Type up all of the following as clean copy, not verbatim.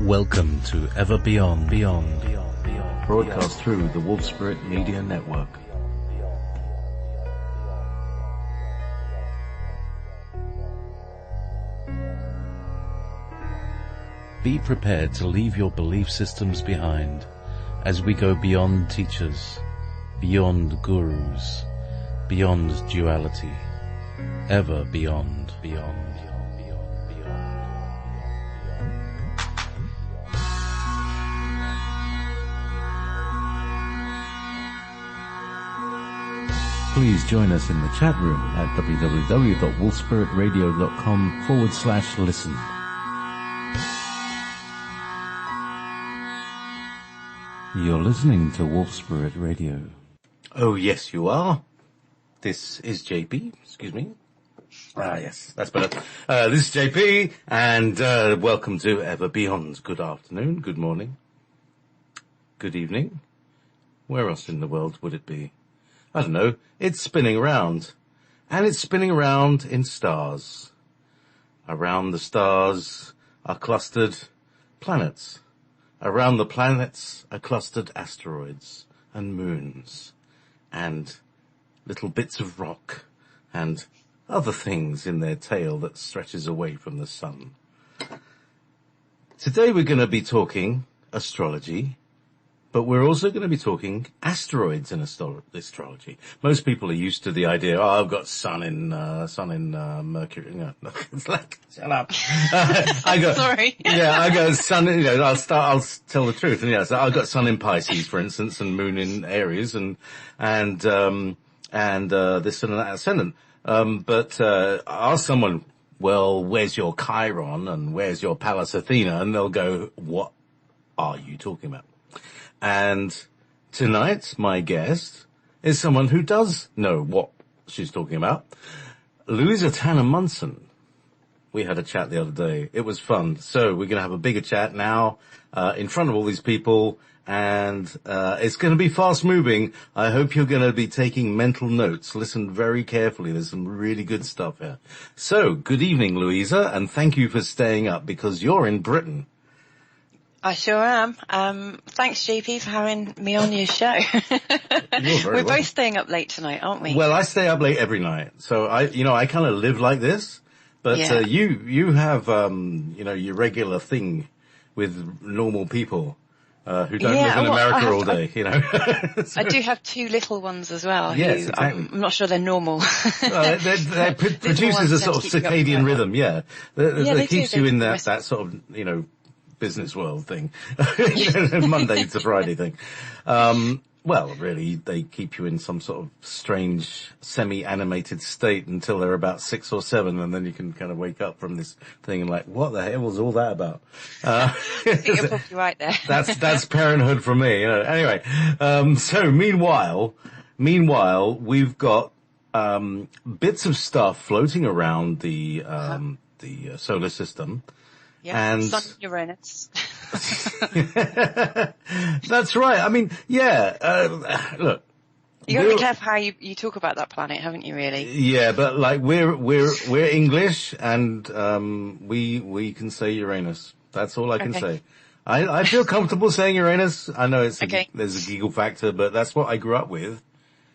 Welcome to Ever Beyond, broadcast through the Wolf Spirit Media Network. Be prepared to leave your belief systems behind as we go beyond teachers, beyond gurus, beyond duality, ever beyond. Please join us in the chat room at www.wolfspiritradio.com/listen. You're listening to Wolf Spirit Radio. Oh, yes, you are. This is JP. Excuse me. Yes, that's better. This is JP, and welcome to Ever Beyond. Good afternoon, good morning, good evening. Where else in the world would it be? I don't know. It's spinning around. And it's spinning around in stars. Around the stars are clustered planets. Around the planets are clustered asteroids and moons and little bits of rock and other things in their tail that stretches away from the sun. Today we're going to be talking astrology, but we're also going to be talking asteroids in astrology. Most people are used to the idea, I've got sun in Mercury. No, it's like, shut up. Sorry. Yeah, I go sun, I'll tell the truth. And so I've got sun in Pisces, for instance, and moon in Aries and this and that ascendant. But ask someone, well, where's your Chiron and where's your Pallas Athena? And they'll go, what are you talking about? And tonight, my guest is someone who does know what she's talking about. Louisa Munson. We had a chat the other day. It was fun. So we're going to have a bigger chat now, in front of all these people. And, it's going to be fast moving. I hope you're going to be taking mental notes. Listen very carefully. There's some really good stuff here. So good evening, Louisa. And thank you for staying up because you're in Britain. I sure am. Thanks, JP, for having me on your show. We're both staying up late tonight, aren't we? Well, I stay up late every night. So I kind of live like this. But, yeah. You have, your regular thing with normal people, who don't live in America all day, I do have two little ones as well. Yes, who, exactly. I'm not sure they're normal. They produces a sort of circadian rhythm, yeah. That keeps you in that sort of, business world thing. Monday to Friday thing. Well, really, they keep you in some sort of strange semi-animated state until they're about 6 or 7, and then you can kind of wake up from this thing and like, what the hell was all that about? I think you're probably right there. That's parenthood for me. Anyway, so meanwhile, we've got bits of stuff floating around the solar system. Yeah, and Sun Uranus. That's right. I mean, look. You gotta be careful how you talk about that planet, haven't you, really? Yeah, but like we're English and, we can say Uranus. That's all I can say. I feel comfortable saying Uranus. I know there's a giggle factor, but that's what I grew up with.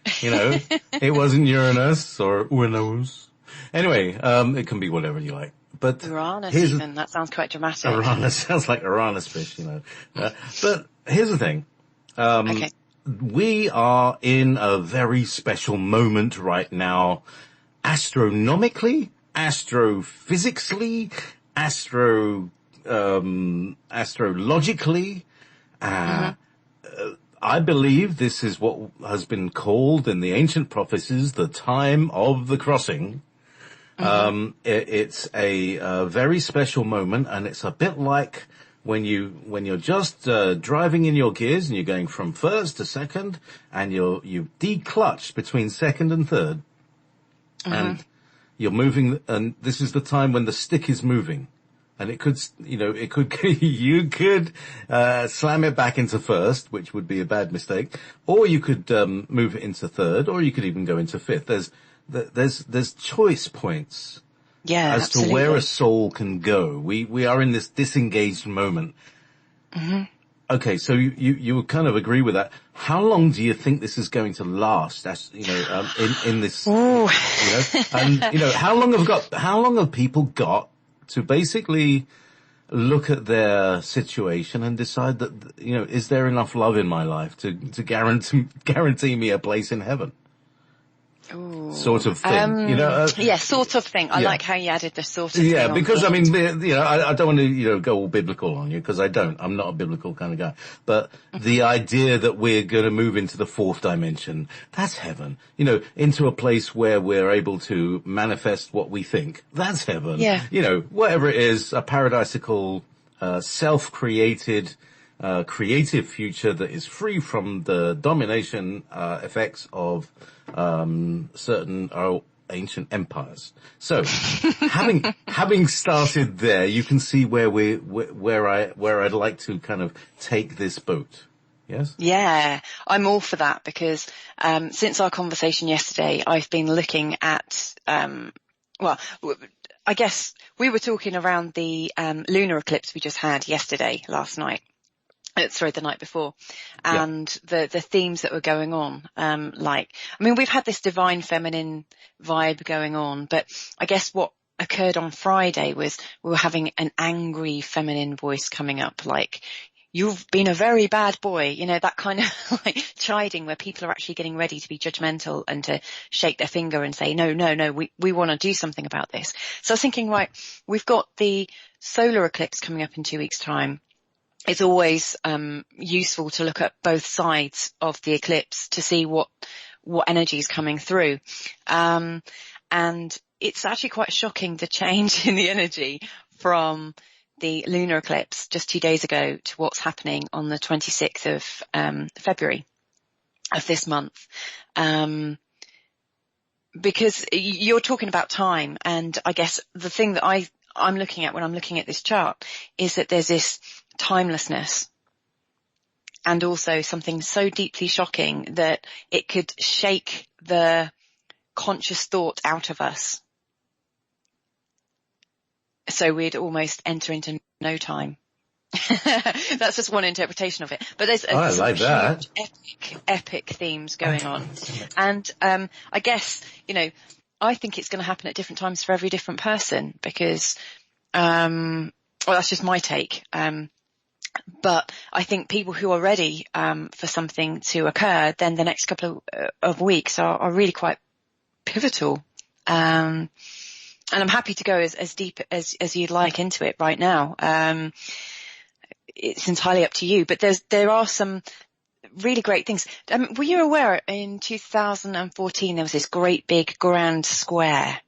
It wasn't Uranus or Uranus. Anyway, it can be whatever you like. But Uranus even, that sounds quite dramatic. Uranus sounds like Uranus fish, but here's the thing. We are in a very special moment right now, astronomically, astrophysically, astrologically. I believe this is what has been called in the ancient prophecies the time of the crossing. It's a very special moment, and it's a bit like when you're just driving in your gears and you're going from first to second, and you've declutched between second and third, and you're moving, and this is the time when the stick is moving, and you could slam it back into first, which would be a bad mistake, or you could move it into third, or you could even go into fifth. There's choice points Yeah, as absolutely. to where a soul can go. We are in this disengaged moment. Mm-hmm. Okay, so you would kind of agree with that. How long do you think this is going to last? As you know, in this, Ooh. and how long have people got to basically look at their situation and decide that, is there enough love in my life to guarantee me a place in heaven? Ooh. Sort of thing, yeah, sort of thing. I like how you added the sort of thing. Yeah, on because the I end. mean, I don't want to, go all biblical on you, because I don't. I'm not a biblical kind of guy. But the idea that we're going to move into the fourth dimension, that's heaven. Into a place where we're able to manifest what we think, that's heaven. Yeah. Whatever it is, a paradisical, self-created, creative future that is free from the domination, effects of, certain, ancient empires. So, having started there, you can see where I'd like to kind of take this boat. Yes? Yeah, I'm all for that because, since our conversation yesterday, I've been looking at, well, I guess we were talking around the, lunar eclipse we just had last night. Sorry, the night before, and the themes that were going on. We've had this divine feminine vibe going on, but I guess what occurred on Friday was we were having an angry feminine voice coming up, like, you've been a very bad boy, that kind of like chiding where people are actually getting ready to be judgmental and to shake their finger and say, no, we want to do something about this. So I was thinking, right, we've got the solar eclipse coming up in 2 weeks' time. It's always useful to look at both sides of the eclipse to see what energy is coming through. And it's actually quite shocking, the change in the energy from the lunar eclipse just 2 days ago to what's happening on the 26th of February of this month. Because you're talking about time, and I guess the thing that I'm looking at when I'm looking at this chart is that there's this timelessness and also something so deeply shocking that it could shake the conscious thought out of us. So we'd almost enter into no time. That's just one interpretation of it. But there's like that. Epic themes going on. And I guess, I think it's going to happen at different times for every different person because, that's just my take. But I think people who are ready for something to occur, then the next couple of weeks are really quite pivotal. And I'm happy to go as deep as you'd like into it right now. It's entirely up to you, but there are some really great things. Were you aware in 2014 there was this great big grand square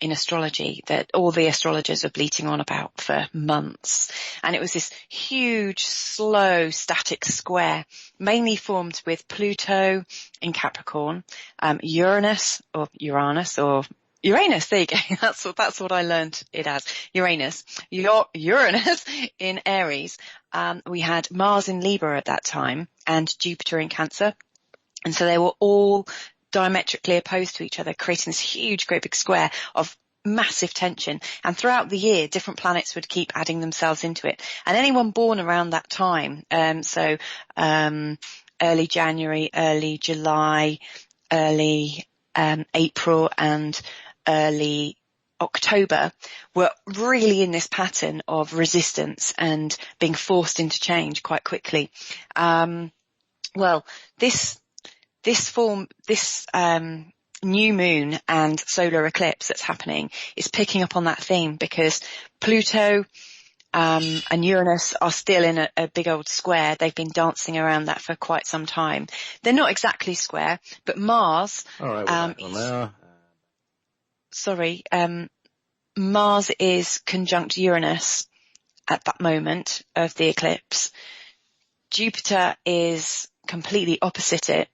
in astrology that all the astrologers were bleating on about for months? And it was this huge, slow, static square, mainly formed with Pluto in Capricorn, Uranus, there you go. That's what I learned it as. Uranus in Aries. We had Mars in Libra at that time and Jupiter in Cancer. And so they were all diametrically opposed to each other, creating this huge, great big square of massive tension. And throughout the year, different planets would keep adding themselves into it. And anyone born around that time, early January, early July, early April and early October were really in this pattern of resistance and being forced into change quite quickly. This new moon and solar eclipse that's happening is picking up on that theme because Pluto and Uranus are still in a big old square. They've been dancing around that for quite some time. They're not exactly square, but Mars. All right, Mars is conjunct Uranus at that moment of the eclipse. Jupiter is completely opposite it.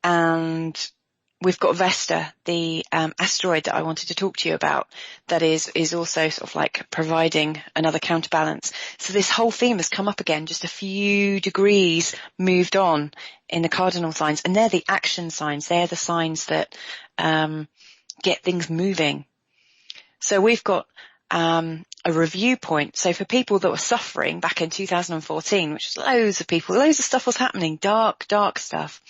And we've got Vesta, the asteroid that I wanted to talk to you about, that is also sort of like providing another counterbalance. So this whole theme has come up again, just a few degrees moved on in the cardinal signs. And they're the action signs. They're the signs that get things moving. So we've got a review point. So for people that were suffering back in 2014, which was loads of people, loads of stuff was happening, dark stuff.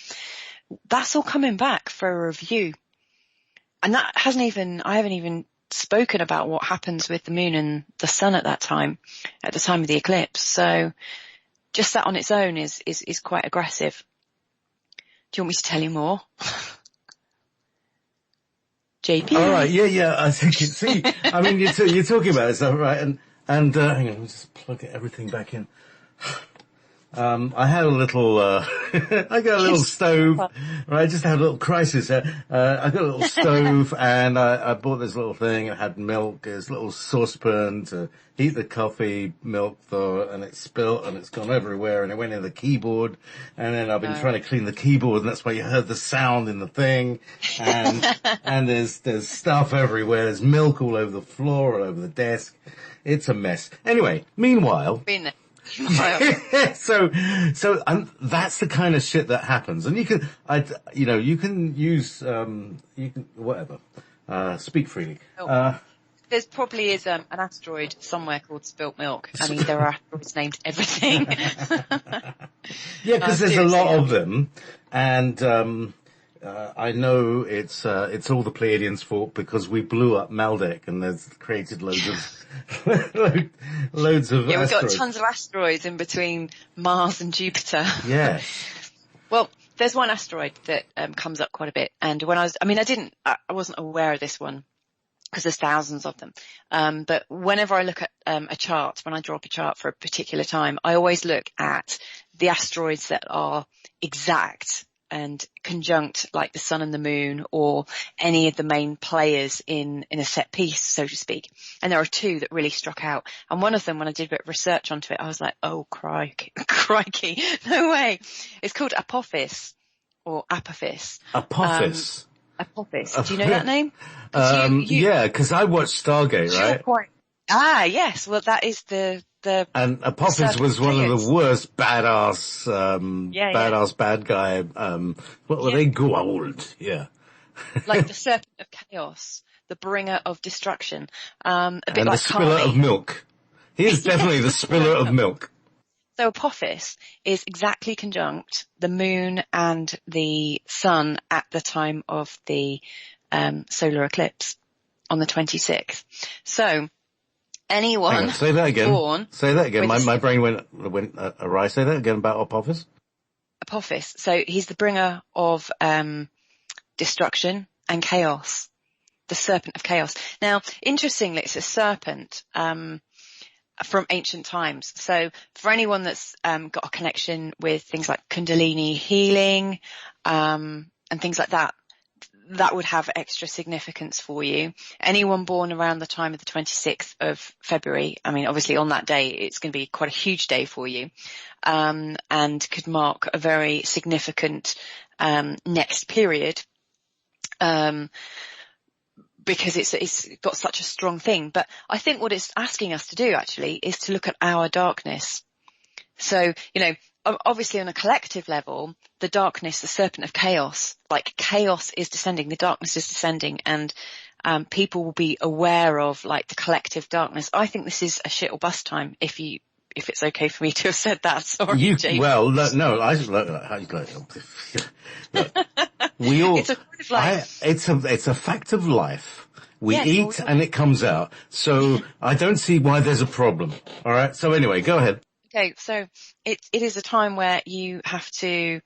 That's all coming back for a review. And I haven't even spoken about what happens with the moon and the sun at that time, at the time of the eclipse. So just that on its own is quite aggressive. Do you want me to tell you more? JP. All right. Yeah. I think I mean, you're talking about it, stuff, right? And hang on, let me just plug everything back in. I had a little, I got a little stove, right? I just had a little crisis. I got a little stove and I bought this little thing. It had milk, this little saucepan to heat the coffee, milk, and it spilt and it's gone everywhere and it went in the keyboard. And then I've been trying to clean the keyboard and that's why you heard the sound in the thing. And there's stuff everywhere. There's milk all over the floor, all over the desk. It's a mess. Anyway, meanwhile. Been there. So that's the kind of shit that happens, and you can use, whatever, speak freely. There probably is an asteroid somewhere called spilt milk. I mean, there are asteroids named everything. Yeah, because there's a lot of them, and I know it's all the Pleiadians' fault because we blew up Maldek and there's created loads of loads of we've got asteroids. tons of asteroids in between Mars and Jupiter. Yeah. Well, there's one asteroid that comes up quite a bit, and I wasn't aware of this one because there's thousands of them. But whenever I look at a chart, when I draw up a chart for a particular time, I always look at the asteroids that are exact and conjunct, like the sun and the moon, or any of the main players in a set piece, so to speak. And there are two that really struck out. And one of them, when I did a bit of research onto it, I was like, oh, crikey, no way. It's called Apophis, or Apophis. Apophis. Apophis. Do you know that name? Yeah, because I watched Stargate, right? Yes. Well, that is and Apophis was one of the worst badass, bad guy, what were they? Goa'uld. Yeah. Like the serpent of chaos, the bringer of destruction. A bit and like the spiller Kali. of milk. He is definitely the spiller of milk. So Apophis is exactly conjunct the moon and the sun at the time of the solar eclipse on the 26th. So anyone say that again. born... Say that again. My brain went awry. Say that again about Apophis. Apophis. So he's the bringer of destruction and chaos. The serpent of chaos. Now, interestingly, it's a serpent from ancient times. So for anyone that's got a connection with things like Kundalini healing and things like that, that would have extra significance for you. Anyone born around the time of the 26th of February, I mean, obviously on that day, it's going to be quite a huge day for you, and could mark a very significant, next period, because it's got such a strong thing. But I think what it's asking us to do actually is to look at our darkness. So, obviously on a collective level, the darkness, the serpent of chaos, like chaos is descending, the darkness is descending, and people will be aware of like the collective darkness. I think this is a shit or bust time, if it's okay for me to have said that. Sorry, James. Well, no, we all, it's a fact of life. It's a fact of life. We eat and it comes out. So I don't see why there's a problem. All right. So anyway, go ahead. Okay, so it is a time where you have to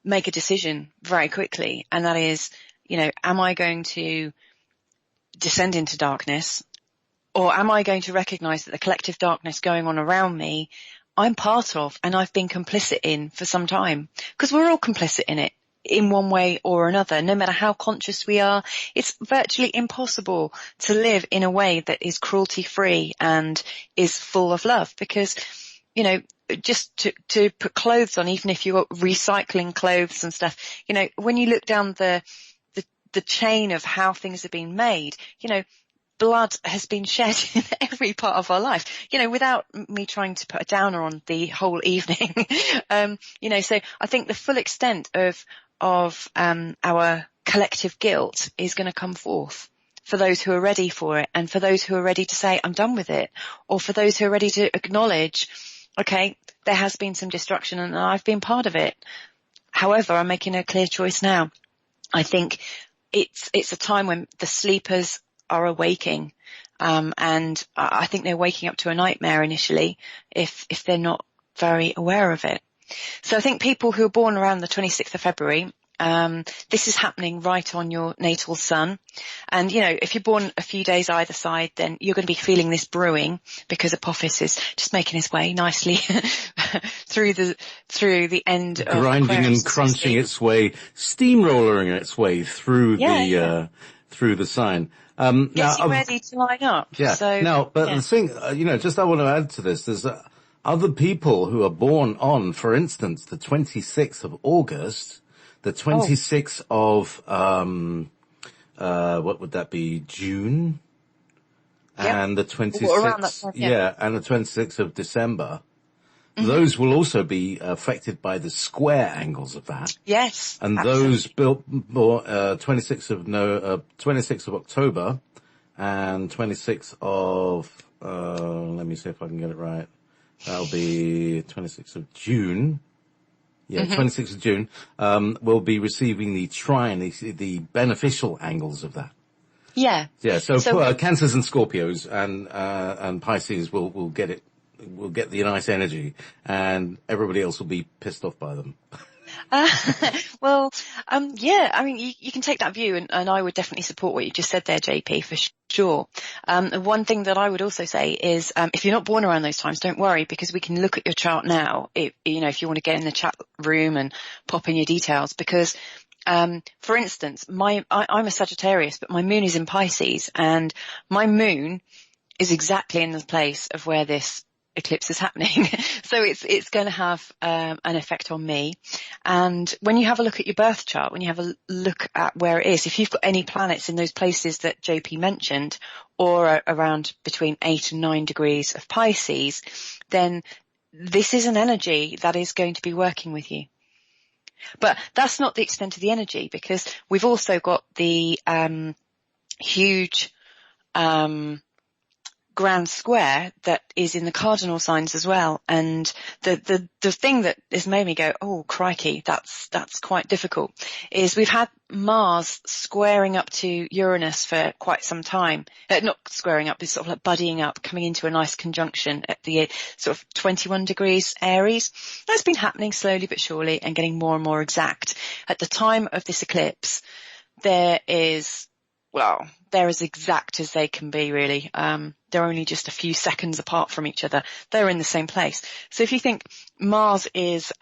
make a decision very quickly, and that is, am I going to descend into darkness, or am I going to recognize that the collective darkness going on around me, I'm part of, and I've been complicit in for some time? Because we're all complicit in it, in one way or another. No matter how conscious we are, it's virtually impossible to live in a way that is cruelty-free and is full of love, because just to put clothes on, even if you're recycling clothes and stuff, when you look down the chain of how things have been made, blood has been shed in every part of our life, without me trying to put a downer on the whole evening. So I think the full extent of our collective guilt is going to come forth for those who are ready for it, and for those who are ready to say, I'm done with it, or for those who are ready to acknowledge, okay, there has been some destruction and I've been part of it. However, I'm making a clear choice now. I think it's a time when the sleepers are awaking, and I think they're waking up to a nightmare initially if they're not very aware of it. So I think people who are born around the 26th of February, this is happening right on your natal sun. And, you know, if you're born a few days either side, then you're going to be feeling this brewing, because Apophis is just making his way nicely through the end of grinding Aquarius, and crunching its way, steamrolling its way through through the sign. Getting now, ready to line up. Yeah. So, now, but the thing, just I want to add to this, there's other people who are born on, for instance, the 26th of August, the 26th of, what would that be, June? Yep. And the 26th, around that time, and the 26th of December. Mm-hmm. Those will also be affected by the square angles of that. Yes. And absolutely. those built 26th of October and 26th of, let me see if I can get it right. That'll be 26th of June. Yeah, 26th of June, will be receiving the trine, the beneficial angles of that. Yeah. Yeah, so Cancers and Scorpios and Pisces will get it. Will get the nice energy, and everybody else will be pissed off by them. Yeah, I mean, you can take that view, and I would definitely support what you just said there, JP, for sure. One thing that I would also say is, if you're not born around those times, don't worry, because we can look at your chart now, if you want to get in the chat room and pop in your details, because for instance, I'm a Sagittarius, but my moon is in Pisces, and my moon is exactly in the place of where this eclipse is happening. So it's going to have an effect on me. And when you have a look at your birth chart, when you have a look at where it is, if you've got any planets in those places that JP mentioned, or around between 8 and 9 degrees of Pisces, then this is an energy that is going to be working with you. But that's not the extent of the energy, because we've also got the huge grand square that is in the cardinal signs as well. And the thing that has made me go, oh crikey, that's quite difficult, is we've had Mars squaring up to Uranus for quite some time. Not squaring up, it's sort of like buddying up, coming into a nice conjunction at the sort of 21 degrees Aries. That's been happening slowly but surely and getting more and more exact. At the time of this eclipse, they're as exact as they can be, really. They're only just a few seconds apart from each other. They're in the same place. So if you think Mars is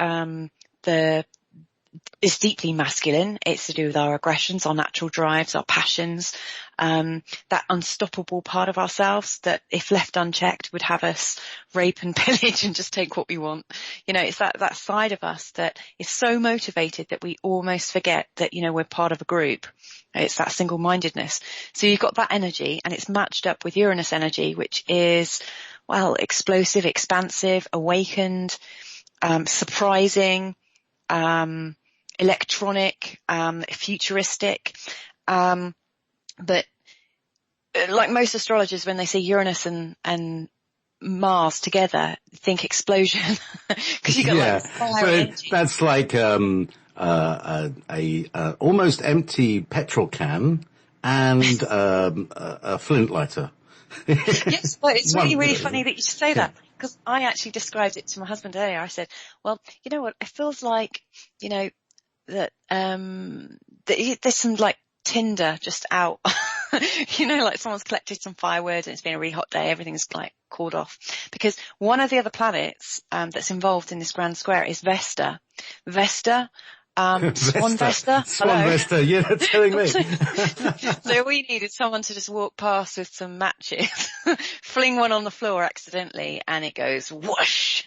deeply masculine, it's to do with our aggressions, our natural drives, our passions, that unstoppable part of ourselves that, if left unchecked, would have us rape and pillage and just take what we want. It's that side of us that is so motivated that we almost forget that, we're part of a group. It's that single-mindedness. So you've got that energy, and it's matched up with Uranus energy, which is, explosive, expansive, awakened, surprising, electronic, futuristic. But like most astrologers, when they see Uranus and Mars together, think explosion, because you got fire energy. That's like a almost empty petrol can and a flint lighter. Yes, but it's really funny that you say that, because I actually described it to my husband earlier. I said, well, you know what, it feels like, that there's some like tinder just out. Like someone's collected some firewood and it's been a really hot day, everything's like cooled off. Because one of the other planets that's involved in this grand square is Vesta. Swan Vesta. Swan Vesta, yeah, that's telling me. So we needed someone to just walk past with some matches, fling one on the floor accidentally, and it goes whoosh.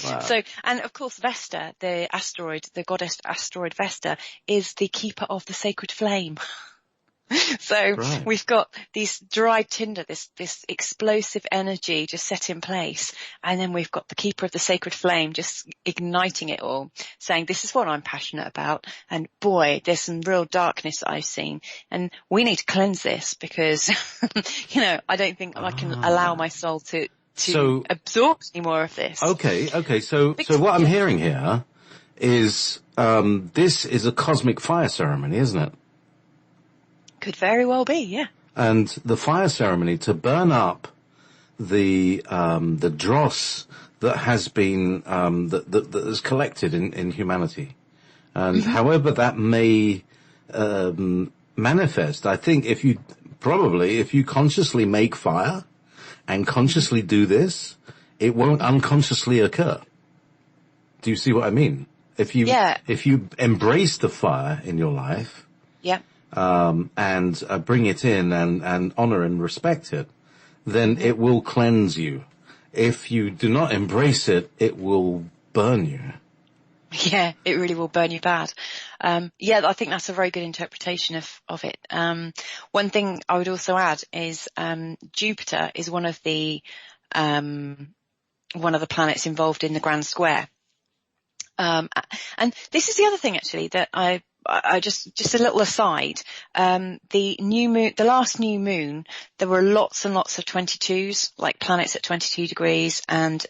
Wow. So, and of course Vesta, the goddess asteroid Vesta, is the keeper of the sacred flame. So Right. we've got these dry tinder, this explosive energy just set in place. And then we've got the keeper of the sacred flame just igniting it all, saying, this is what I'm passionate about. And boy, there's some real darkness that I've seen. And we need to cleanse this because, you know, I don't think I can allow my soul to absorb any more of this. Okay. So what I'm hearing here is, this is a cosmic fire ceremony, isn't it? Could very well be, yeah. And the fire ceremony to burn up the dross that has been, that is collected in humanity. And however that may, manifest, I think if you consciously make fire and consciously do this, it won't unconsciously occur. Do you see what I mean? If you embrace the fire in your life, and bring it in and honor and respect it, then it will cleanse you. If you do not embrace it, it will burn you. Yeah, it really will burn you bad. I think that's a very good interpretation of it. One thing I would also add is, Jupiter is one of the planets involved in the grand square. And this is the other thing actually that I just a little aside, the last new moon, there were lots and lots of 22s, like planets at 22 degrees and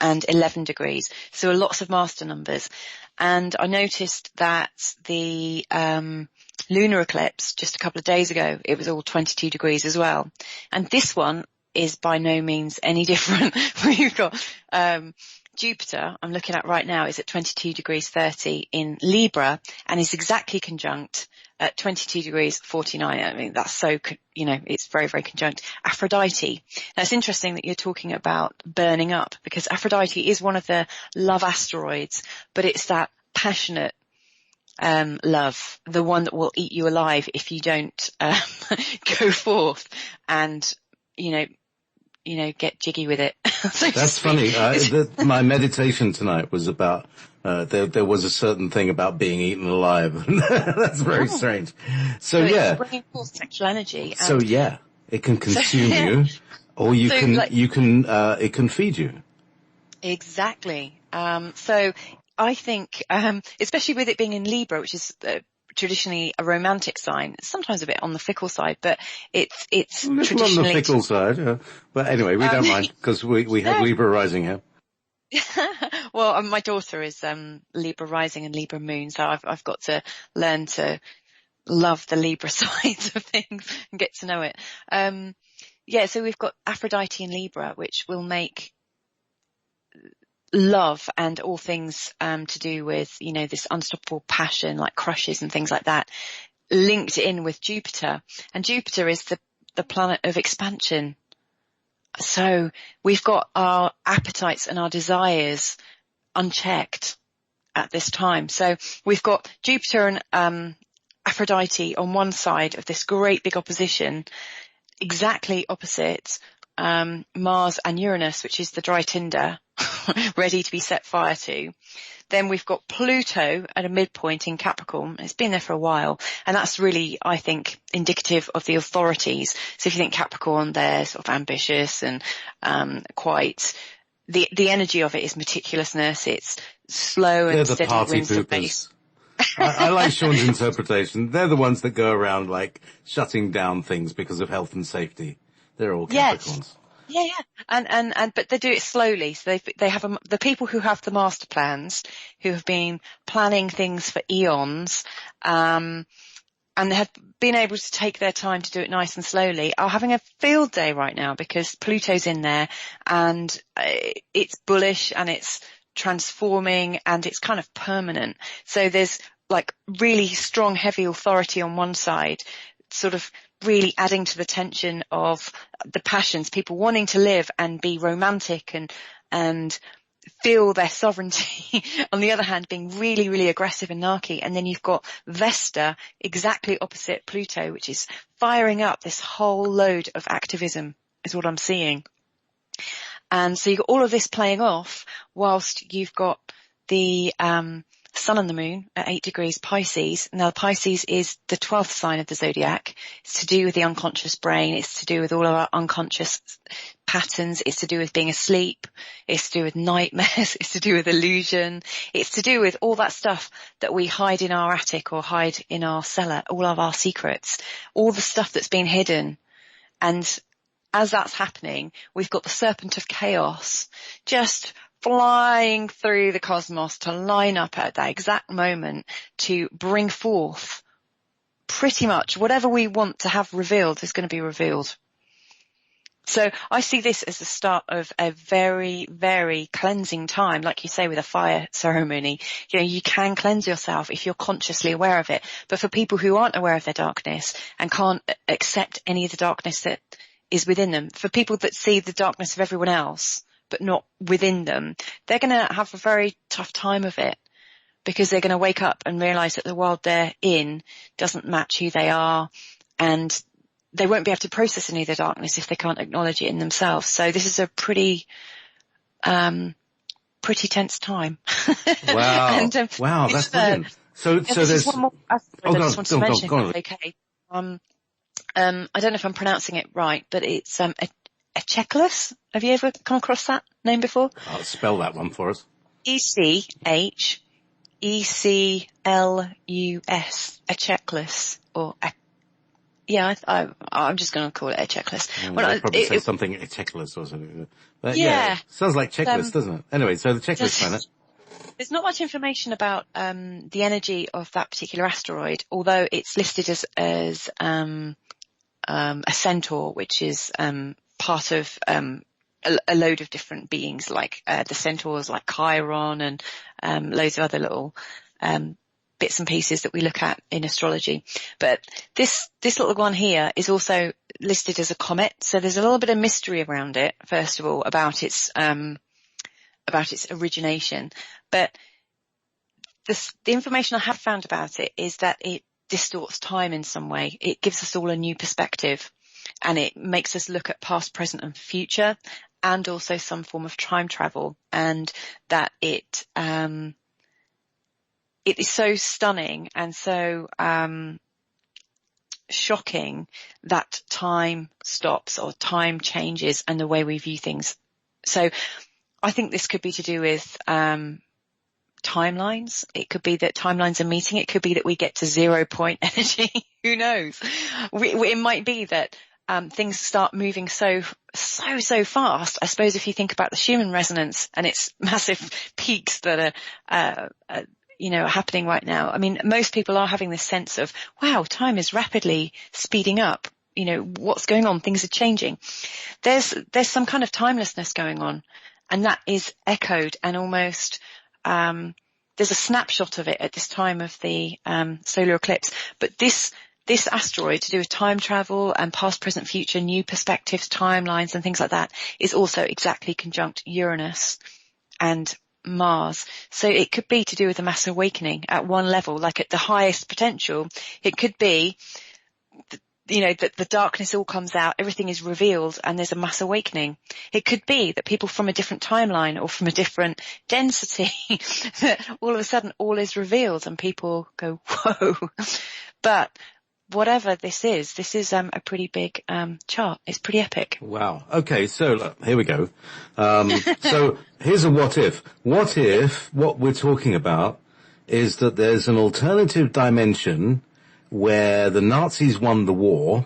11 degrees. So there were lots of master numbers. And I noticed that the, lunar eclipse just a couple of days ago, it was all 22 degrees as well. And this one is by no means any different. We've got, Jupiter, I'm looking at right now, is at 22 degrees 30 in Libra and is exactly conjunct at 22 degrees 49. I mean, that's so, it's very, very conjunct. Aphrodite. Now, it's interesting that you're talking about burning up because Aphrodite is one of the love asteroids, but it's that passionate love, the one that will eat you alive if you don't go forth and, get jiggy with it. That's funny. My meditation tonight was about, there was a certain thing about being eaten alive. That's very strange. So it's bringing forth sexual energy. It can consume you, or it can feed you. Exactly. So I think, especially with it being in Libra, which is traditionally a romantic sign, sometimes a bit on the fickle side, but it's traditionally on the fickle side. Yeah. But anyway, we don't mind because we have Libra rising here. Well, my daughter is Libra rising and Libra moon, so I've got to learn to love the Libra sides of things and get to know it. So we've got Aphrodite in Libra, which will make love and all things to do with, this unstoppable passion like crushes and things like that linked in with Jupiter. And Jupiter is the planet of expansion. So we've got our appetites and our desires unchecked at this time. So we've got Jupiter and Aphrodite on one side of this great big opposition, exactly opposite Mars and Uranus, which is the dry tinder, ready to be set fire to. Then we've got Pluto at a midpoint in Capricorn. It's been there for a while, and that's really, I think, indicative of the authorities. So if you think Capricorn, they're sort of ambitious and quite the energy of it is meticulousness. It's slow and steady. They're the party poopers. I like Sean's interpretation. They're the ones that go around like shutting down things because of health and safety. They're all Capricorns. Yeah. But they do it slowly. So they have the people who have the master plans, who have been planning things for eons, and they have been able to take their time to do it nice and slowly, are having a field day right now because Pluto's in there and it's bullish and it's transforming and it's kind of permanent. So there's like really strong, heavy authority on one side, sort of really adding to the tension of the passions, people wanting to live and be romantic and feel their sovereignty. On the other hand, being really, really aggressive and narky. And then you've got Vesta, exactly opposite Pluto, which is firing up this whole load of activism, is what I'm seeing. And so you've got all of this playing off whilst you've got the sun and the moon at 8 degrees Pisces. Now, Pisces is the 12th sign of the zodiac. It's to do with the unconscious brain. It's to do with all of our unconscious patterns. It's to do with being asleep. It's to do with nightmares. It's to do with illusion. It's to do with all that stuff that we hide in our attic or hide in our cellar, all of our secrets, all the stuff that's been hidden. And as that's happening, we've got the serpent of chaos just flying through the cosmos to line up at that exact moment to bring forth pretty much whatever we want to have revealed is going to be revealed. So I see this as the start of a very, very cleansing time, like you say, with a fire ceremony. You know, you can cleanse yourself if you're consciously aware of it. But for people who aren't aware of their darkness and can't accept any of the darkness that is within them, for people that see the darkness of everyone else, but not within them, they're going to have a very tough time of it, because they're going to wake up and realize that the world they're in doesn't match who they are, and they won't be able to process any of the darkness if they can't acknowledge it in themselves. So this is a pretty tense time. Wow. And, wow, that's brilliant. So there's one more aspect I just want to mention. Go on. Okay. I don't know if I'm pronouncing it right, but it's Eclipse. Have you ever come across that name before? I'll spell that one for us. Echlus. Eclipse, or yeah, I'm just going to call it a checklist. Well, probably say something a checklist or something. But yeah, sounds like checklist, doesn't it? Anyway, so the checklist planet. There's not much information about the energy of that particular asteroid, although it's listed as a centaur, which is part of a load of different beings, like the centaurs, like Chiron, and loads of other little bits and pieces that we look at in astrology. But this little one here is also listed as a comet, so there's a little bit of mystery around it, first of all, about its origination. But the information I have found about it is that it distorts time in some way. It gives us all a new perspective, and it makes us look at past, present and future, and also some form of time travel, and that it is so stunning and so shocking that time stops or time changes and the way we view things. So I think this could be to do with timelines. It could be that timelines are meeting. It could be that we get to 0 point energy. Who knows? It might be that things start moving so fast. I suppose if you think about the Schumann resonance and its massive peaks that are happening right now. I mean, most people are having this sense of, wow, time is rapidly speeding up. You know, what's going on? Things are changing. There's some kind of timelessness going on, and that is echoed and almost, there's a snapshot of it at this time of the solar eclipse. But this asteroid, to do with time travel and past, present, future, new perspectives, timelines and things like that, is also exactly conjunct Uranus and Mars. So it could be to do with a mass awakening at one level, like at the highest potential. It could be, that the darkness all comes out, everything is revealed, and there's a mass awakening. It could be that people from a different timeline or from a different density, all of a sudden all is revealed and people go, whoa. But whatever this is a pretty big chart. It's pretty epic. Wow. Okay, so here we go. So here's a what if. What if what we're talking about is that there's an alternative dimension where the Nazis won the war,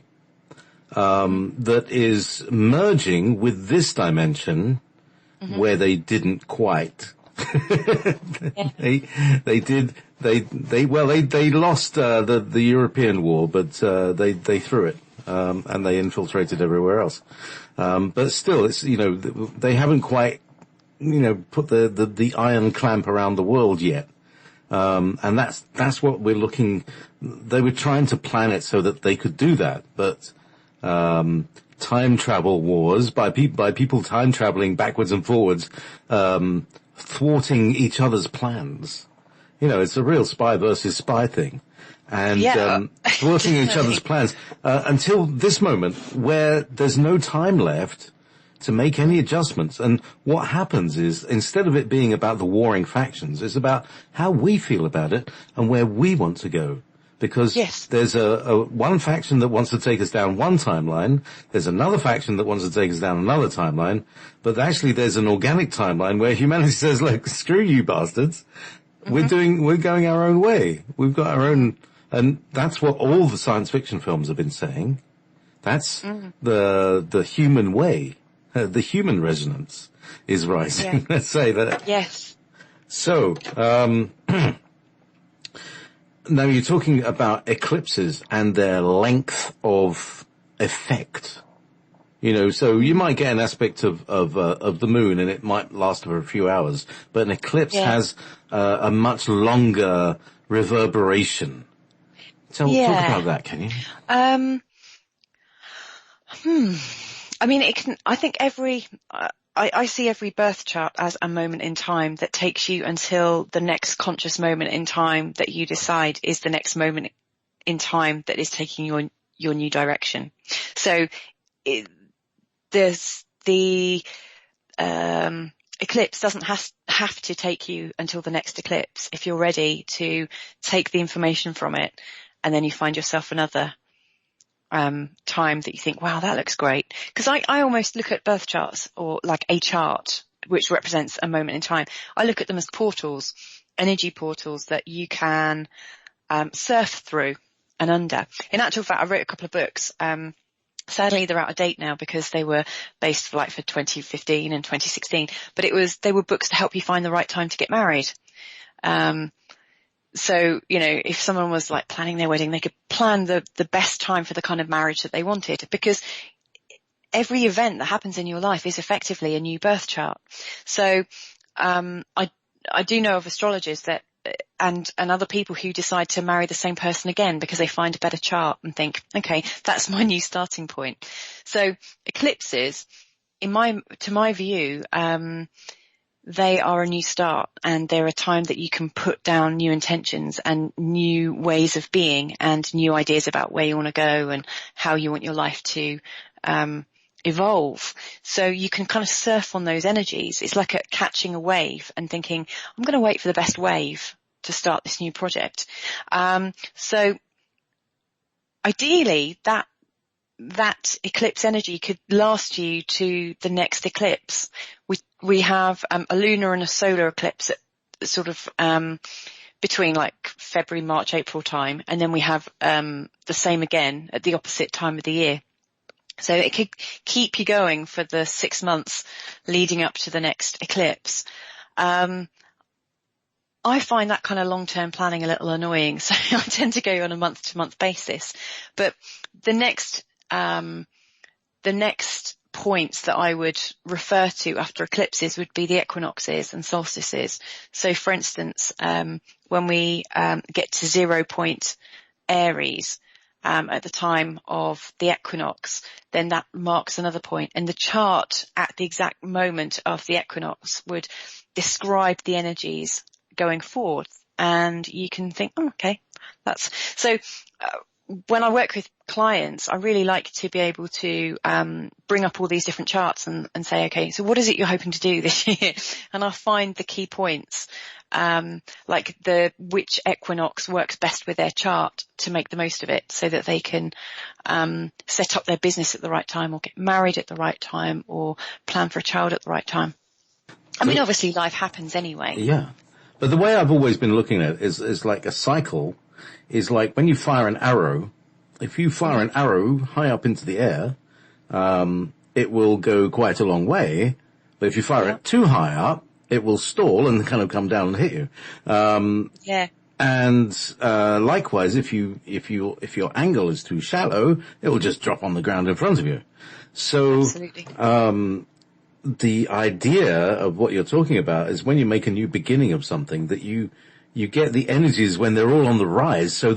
that is merging with this dimension where they didn't quite. They lost the European war, but they threw it, and they infiltrated everywhere else. But still, it's, they haven't quite, put the iron clamp around the world yet. And that's what we're looking. They were trying to plan it so that they could do that, but time travel wars by people time traveling backwards and forwards, thwarting each other's plans. It's a real spy versus spy thing, and thwarting each other's plans until this moment where there's no time left to make any adjustments. And what happens is, instead of it being about the warring factions, it's about how we feel about it and where we want to go. Because there's a one faction that wants to take us down one timeline, there's another faction that wants to take us down another timeline, but actually there's an organic timeline where humanity says, look, screw you bastards. We're going our own way. We've got our own, and that's what all the science fiction films have been saying. That's the human way. The human resonance is rising. Let's say that. Yes. So, now you're talking about eclipses and their length of effect. You know, so you might get an aspect of the moon and it might last for a few hours, but an eclipse has a much longer reverberation. So talk about that, can you? I mean, I think I see every birth chart as a moment in time that takes you until the next conscious moment in time that you decide is the next moment in time that is taking your new direction. So there's the eclipse doesn't have to take you until the next eclipse if you're ready to take the information from it, and then you find yourself another time that you think, wow, that looks great. Because I almost look at birth charts, or like a chart which represents a moment in time. I look at them as portals, energy portals that you can surf through and under. In actual fact, I wrote a couple of books. Sadly, they're out of date now because they were based for 2015 and 2016. But they were books to help you find the right time to get married. So, you know, if someone was like planning their wedding, they could plan the best time for the kind of marriage that they wanted, because every event that happens in your life is effectively a new birth chart. So, I do know of astrologers that, and other people who decide to marry the same person again because they find a better chart and think, okay, that's my new starting point. So eclipses, to my view, they are a new start, and they're a time that you can put down new intentions and new ways of being and new ideas about where you want to go and how you want your life to evolve. So you can kind of surf on those energies. It's like catching a wave and thinking, I'm going to wait for the best wave to start this new project. So ideally that eclipse energy could last you to the next eclipse. We have a lunar and a solar eclipse at sort of between like February, March, April time, and then we have the same again at the opposite time of the year. So it could keep you going for the 6 months leading up to the next eclipse. I find that kind of long-term planning a little annoying, so I tend to go on a month-to-month basis. But the next points that I would refer to after eclipses would be the equinoxes and solstices. So, for instance, when we get to 0 point Aries at the time of the equinox, then that marks another point. And the chart at the exact moment of the equinox would describe the energies going forward, and you can think, oh, okay, that's so. When I work with clients, I really like to be able to bring up all these different charts and say, okay, so what is it you're hoping to do this year? And I'll find the key points, like which equinox works best with their chart to make the most of it, so that they can set up their business at the right time, or get married at the right time, or plan for a child at the right time. I mean, obviously life happens anyway. Yeah. But the way I've always been looking at it is like a cycle is like when you fire an arrow. If you fire an arrow high up into the air, it will go quite a long way. But if you fire it too high up, it will stall and kind of come down and hit you. And likewise, if your angle is too shallow, it will just drop on the ground in front of you. So, absolutely. The idea of what you're talking about is when you make a new beginning of something, that you get the energies when they're all on the rise. So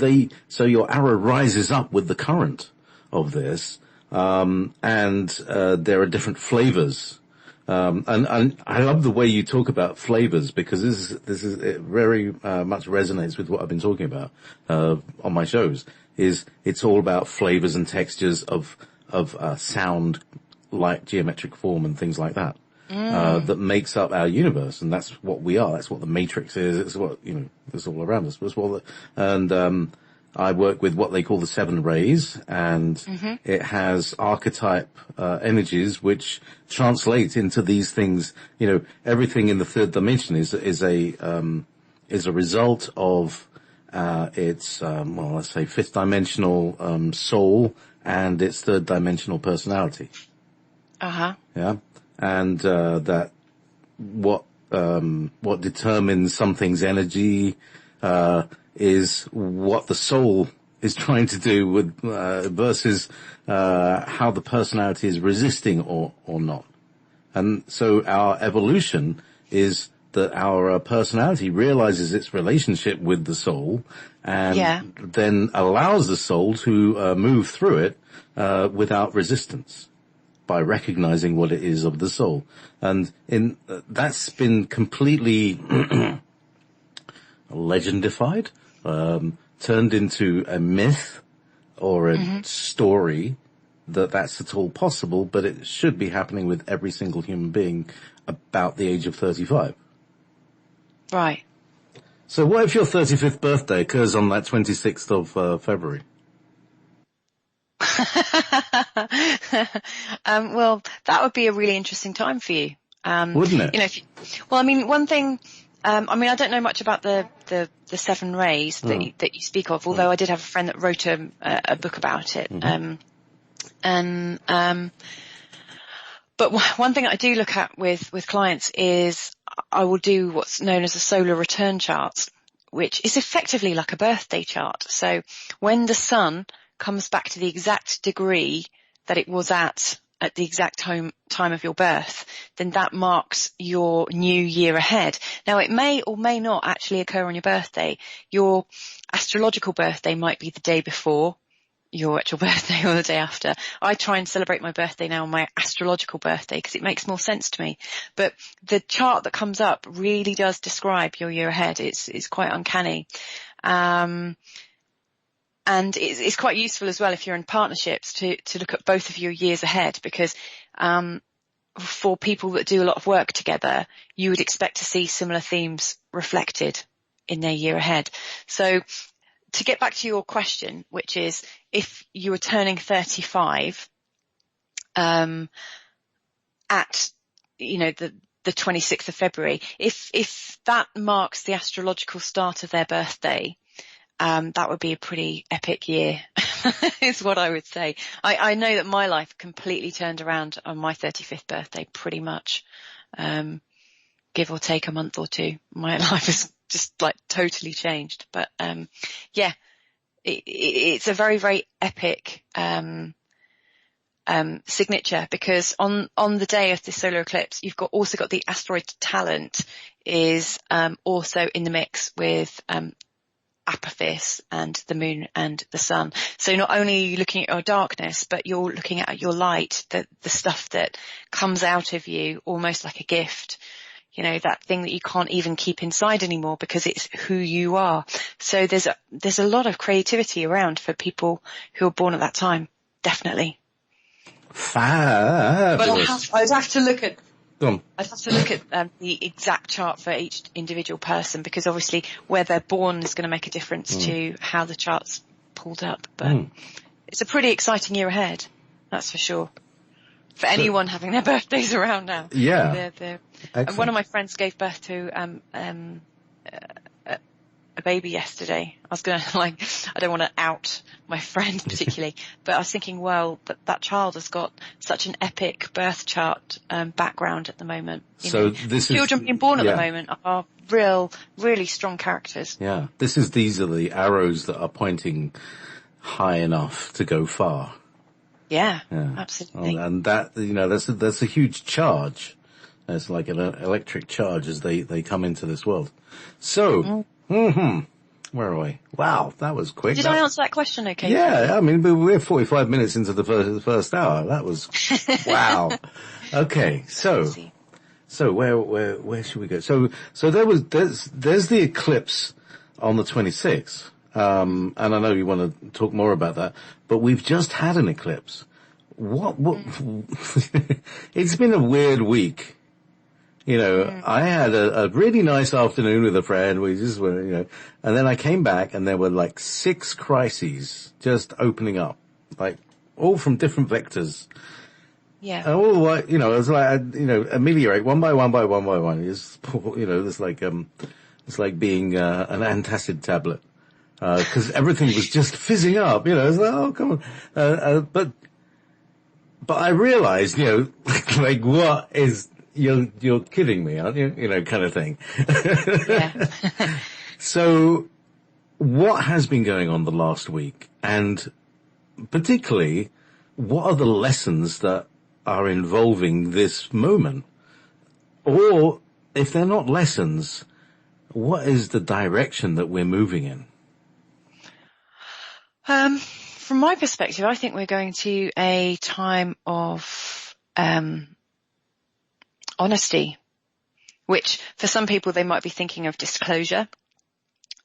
your arrow rises up with the current of this. And there are different flavors. And I love the way you talk about flavors, because this is it very much resonates with what I've been talking about on my shows. It's all about flavors and textures of sound like geometric form and things like that. That makes up our universe, and that's what we are. That's what the matrix is. It's what, it's all around us. I work with what they call the 7 rays, and it has archetype energies which translate into these things. Everything in the third dimension is a result of its let's say fifth dimensional soul and its third dimensional personality. Yeah. And that what determines something's energy is what the soul is trying to do with versus how the personality is resisting or not. And so our evolution is that our personality realizes its relationship with the soul and then allows the soul to move through it without resistance, by recognizing what it is of the soul. And that's been completely legendified, turned into a myth or a story that's at all possible, but it should be happening with every single human being about the age of 35. Right. So what if your 35th birthday occurs on that 26th of February? Well, that would be a really interesting time for you. Wouldn't it? One thing, I don't know much about the 7 rays that you speak of, although I did have a friend that wrote a book about it. But one thing I do look at with clients is I will do what's known as a solar return chart, which is effectively like a birthday chart. So when the sun comes back to the exact degree that it was at the exact time of your birth, then that marks your new year ahead. Now, it may or may not actually occur on your birthday. Your astrological birthday might be the day before your actual birthday or the day after. I try and celebrate my birthday now on my astrological birthday because it makes more sense to me. But the chart that comes up really does describe your year ahead. It's quite uncanny. And it's quite useful as well if you're in partnerships to look at both of your years ahead, because for people that do a lot of work together, you would expect to see similar themes reflected in their year ahead. So to get back to your question, which is if you were turning 35 at the 26th of February, if that marks the astrological start of their birthday, that would be a pretty epic year, is what I would say. I know that my life completely turned around on my 35th birthday, pretty much, give or take a month or two. My life has just like totally changed. But, it's a very, very epic, signature, because on the day of the solar eclipse, you've also got the asteroid Talent is, also in the mix with, Apophis and the moon and the sun. So not only are you looking at your darkness, but you're looking at your light, the stuff that comes out of you almost like a gift. That thing that you can't even keep inside anymore because it's who you are. So there's a lot of creativity around for people who are born at that time. Definitely. Fabulous. But I'd have to look at the exact chart for each individual person, because obviously where they're born is going to make a difference to how the chart's pulled up. But it's a pretty exciting year ahead, that's for sure. For anyone having their birthdays around now. Yeah. And one of my friends gave birth to a baby yesterday. I was going to I don't want to out my friend particularly, but I was thinking, well, that child has got such an epic birth chart background at the moment. Children being born at the moment are really strong characters. Yeah, these are the arrows that are pointing high enough to go far. Yeah. Absolutely. And that, that's a huge charge. It's like an electric charge as they come into this world. So, where are we? Wow, that was quick. Did I answer that question okay? Yeah, we're 45 minutes into the first hour. That was, wow. Okay, so where should we go? So there's the eclipse on the 26th. And I know you want to talk more about that, but we've just had an eclipse. what, it's been a weird week. You know, I had a really nice afternoon with a friend. We just were, you know, and then I came back and there were like 6 crises just opening up, like all from different vectors. Yeah. And all like, you know, it was like, you know, ameliorate one by one by one by one. It's, you know, it's like being, an antacid tablet. 'Cause everything was just fizzing up, you know, it's like, oh, come on. But I realized, you know, like what is, you're kidding me, aren't you? You know, kind of thing. Yeah. So what has been going on the last week? And particularly, what are the lessons that are involving this moment? Or if they're not lessons, what is the direction that we're moving in? From my perspective, I think we're going to a time of, honesty, which for some people they might be thinking of disclosure,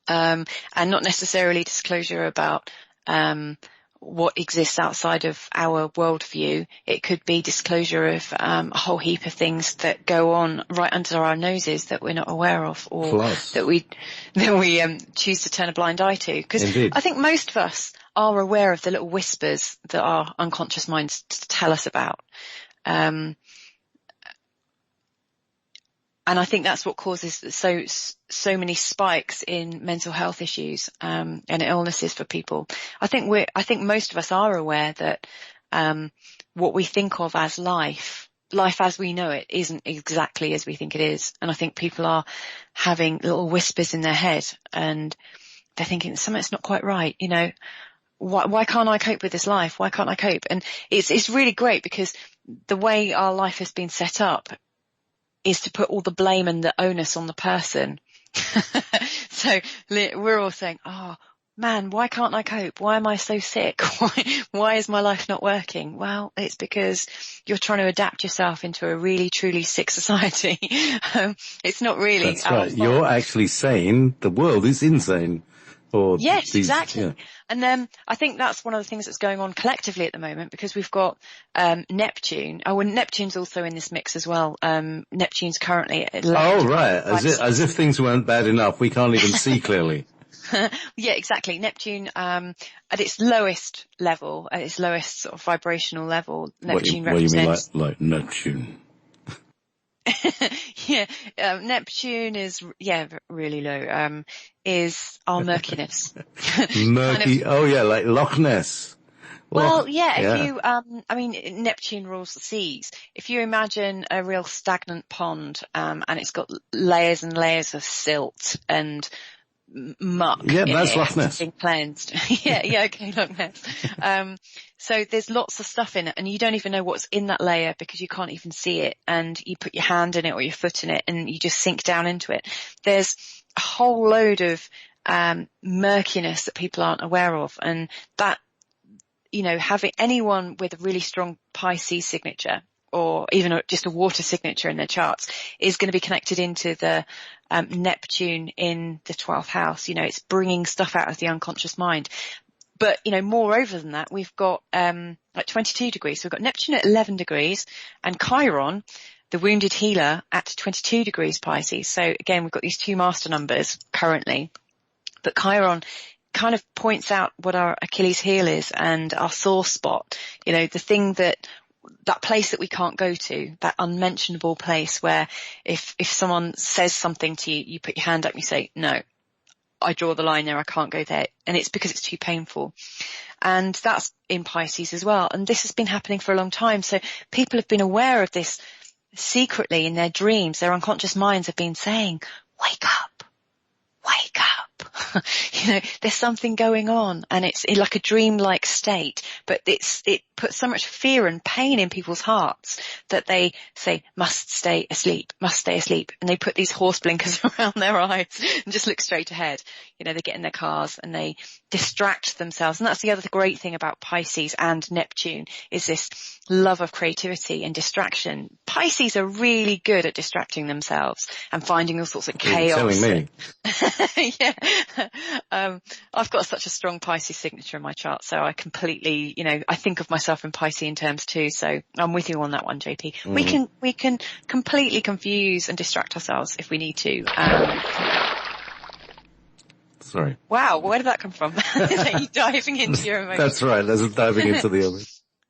and not necessarily disclosure about, what exists outside of our worldview. It could be disclosure of a whole heap of things that go on right under our noses that we're not aware of, or that we choose to turn a blind eye to. Because I think most of us are aware of the little whispers that our unconscious minds tell us about. And I think that's what causes so many spikes in mental health issues, and illnesses for people. I think most of us are aware that, what we think of as life as we know it isn't exactly as we think it is. And I think people are having little whispers in their head and they're thinking something's not quite right. You know, why can't I cope with this life? Why can't I cope? And it's really great because the way our life has been set up is to put all the blame and the onus on the person. So we're all saying, oh man, why can't I cope? Why am I so sick? Why is my life not working? Well, it's because you're trying to adapt yourself into a really, truly sick society. It's not really. That's right. You're actually saying the world is insane. Yes, exactly. Yeah. And then I think that's one of the things that's going on collectively at the moment, because we've got Neptune. Oh, and Neptune's also in this mix as well. Neptune's currently at 11. Oh, right. As if things weren't bad enough. We can't even see clearly. Yeah, exactly. Neptune, at its lowest level, at its lowest sort of vibrational level, Neptune represents... What do you mean like Neptune? Yeah, Neptune is, really low, is our murkiness. Murky, oh yeah, like Loch Ness. Well, if you, Neptune rules the seas. If you imagine a real stagnant pond, and it's got layers and layers of silt and muck. Yeah, that's Loch Ness. Being cleansed. Okay, Loch Ness. So there's lots of stuff in it and you don't even know what's in that layer because you can't even see it, and you put your hand in it or your foot in it and you just sink down into it. There's a whole load of murkiness that people aren't aware of, and that, you know, having anyone with a really strong Pisces signature or even just a water signature in their charts is going to be connected into the Neptune in the 12th house. You know, it's bringing stuff out of the unconscious mind. But, you know, moreover than that, we've got like 22 degrees. So we've got Neptune at 11 degrees and Chiron, the wounded healer, at 22 degrees Pisces. So again, we've got these two master numbers currently. But Chiron kind of points out what our Achilles heel is and our sore spot. You know, the thing that place that we can't go to, that unmentionable place where if someone says something to you, you put your hand up and you say, no, I draw the line there, I can't go there. And it's because it's too painful. And that's in Pisces as well. And this has been happening for a long time. So people have been aware of this secretly in their dreams. Their unconscious minds have been saying, wake up, wake up. You know, there's something going on, and it's in like a dream-like state, but it puts so much fear and pain in people's hearts that they say, must stay asleep, and they put these horse blinkers around their eyes and just look straight ahead. You know, they get in their cars and they distract themselves. And that's the other great thing about Pisces and Neptune, is this love of creativity and distraction. Pisces are really good at distracting themselves and finding all sorts of chaos. You're telling me. Yeah. I've got such a strong Pisces signature in my chart, so I completely, you know, I think of myself myself in Piscean terms too, so I'm with you on that one, JP. We can completely confuse and distract ourselves if we need to. Sorry. Wow, where did that come from? Is that you diving into your emotions? That's right. That's diving into the other.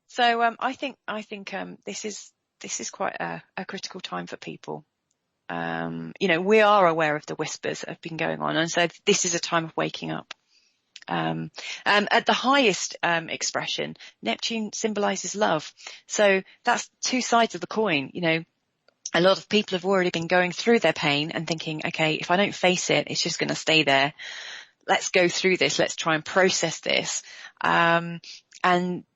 So I think this is quite a critical time for people. We are aware of the whispers that have been going on, and so this is a time of waking up. At the highest expression, Neptune symbolizes love. So that's two sides of the coin. A lot of people have already been going through their pain and thinking, okay, if I don't face it, it's just going to stay there. Let's go through this. Let's try and process this. And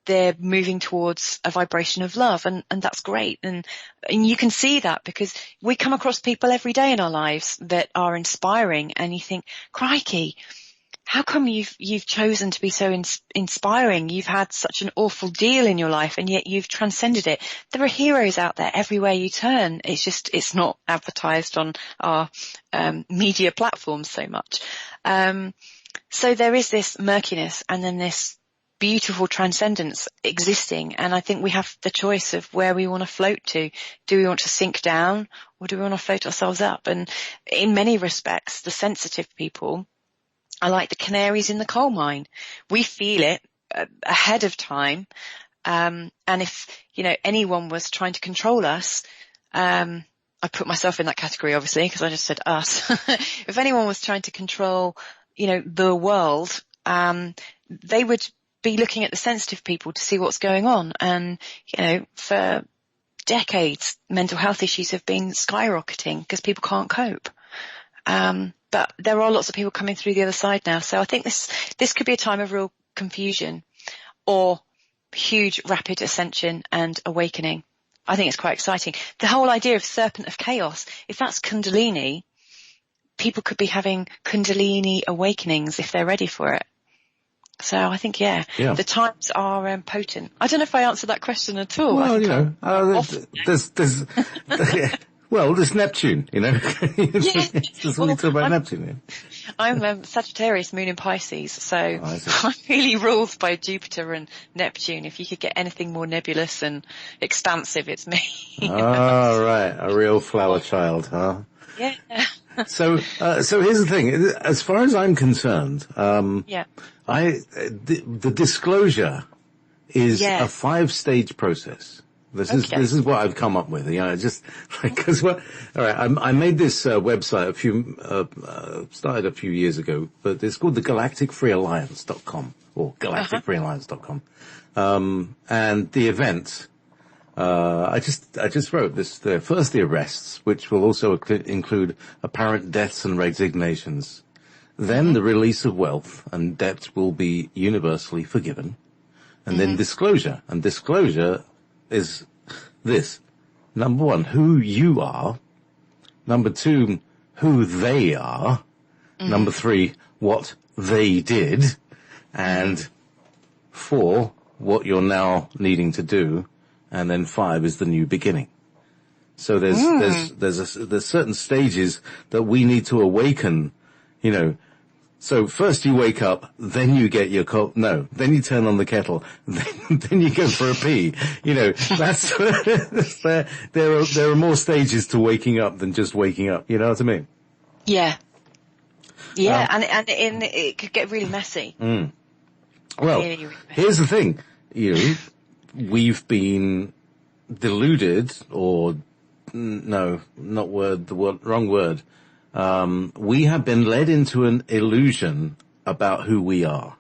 they're moving towards a vibration of love, and that's great. And you can see that because we come across people every day in our lives that are inspiring, and you think, crikey, how come you've chosen to be so inspiring? You've had such an awful deal in your life, and yet you've transcended it. There are heroes out there everywhere you turn. It's not advertised on our media platforms so much. So there is this murkiness and then this beautiful transcendence existing, and I think we have the choice of where we want to float to. Do we want to sink down, or do we want to float ourselves up? And in many respects, the sensitive people are like the canaries in the coal mine. We feel it ahead of time, and if anyone was trying to control us, I put myself in that category obviously because I just said us. If anyone was trying to control the world, they would be looking at the sensitive people to see what's going on. And, for decades, mental health issues have been skyrocketing because people can't cope. But there are lots of people coming through the other side now. So I think this could be a time of real confusion or huge rapid ascension and awakening. I think it's quite exciting. The whole idea of serpent of chaos, if that's Kundalini, people could be having Kundalini awakenings if they're ready for it. So I think, the times are potent. I don't know if I answered that question at all. Well, there's Neptune, Just want to talk about Neptune. I'm Sagittarius, moon in Pisces, so I'm really ruled by Jupiter and Neptune. If you could get anything more nebulous and expansive, it's me. Oh, right. A real flower child, huh? Yeah. So here's the thing. As far as I'm concerned, the disclosure is a 5-stage process. This is what I've come up with. Just because I made this website started a few years ago, but it's called the galacticfreealliance.com or galacticfreealliance.com. And the event, I just wrote this, first the arrests, which will also include apparent deaths and resignations. Then the release of wealth and debt will be universally forgiven. And then disclosure. And disclosure is this. Number 1, who you are. Number 2, who they are. Number 3, what they did. And 4, what you're now needing to do. And then 5 is the new beginning. So there's certain stages that we need to awaken, So first you wake up, then you get your then you turn on the kettle, then you go for a pee. That's, there are more stages to waking up than just waking up. You know what I mean? Yeah. Yeah. And it could get really messy. Well, really messy. Here's the thing. We've been deluded wrong word. We have been led into an illusion about who we are.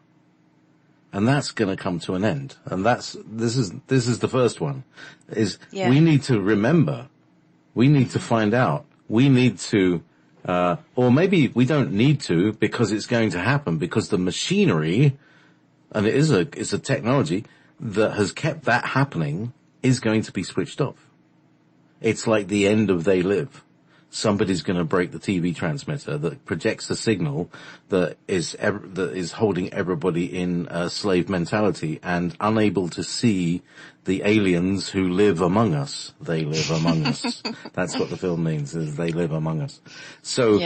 And that's going to come to an end. And this is the first one, we need to remember, we need to find out, we need to, or maybe we don't need to because it's going to happen because the machinery, and it's a technology that has kept that happening, is going to be switched off. It's like the end of They Live. Somebody's going to break the TV transmitter that projects a signal that is holding everybody in a slave mentality and unable to see the aliens who live among us. They live among us. That's what the film means, is they live among us. So,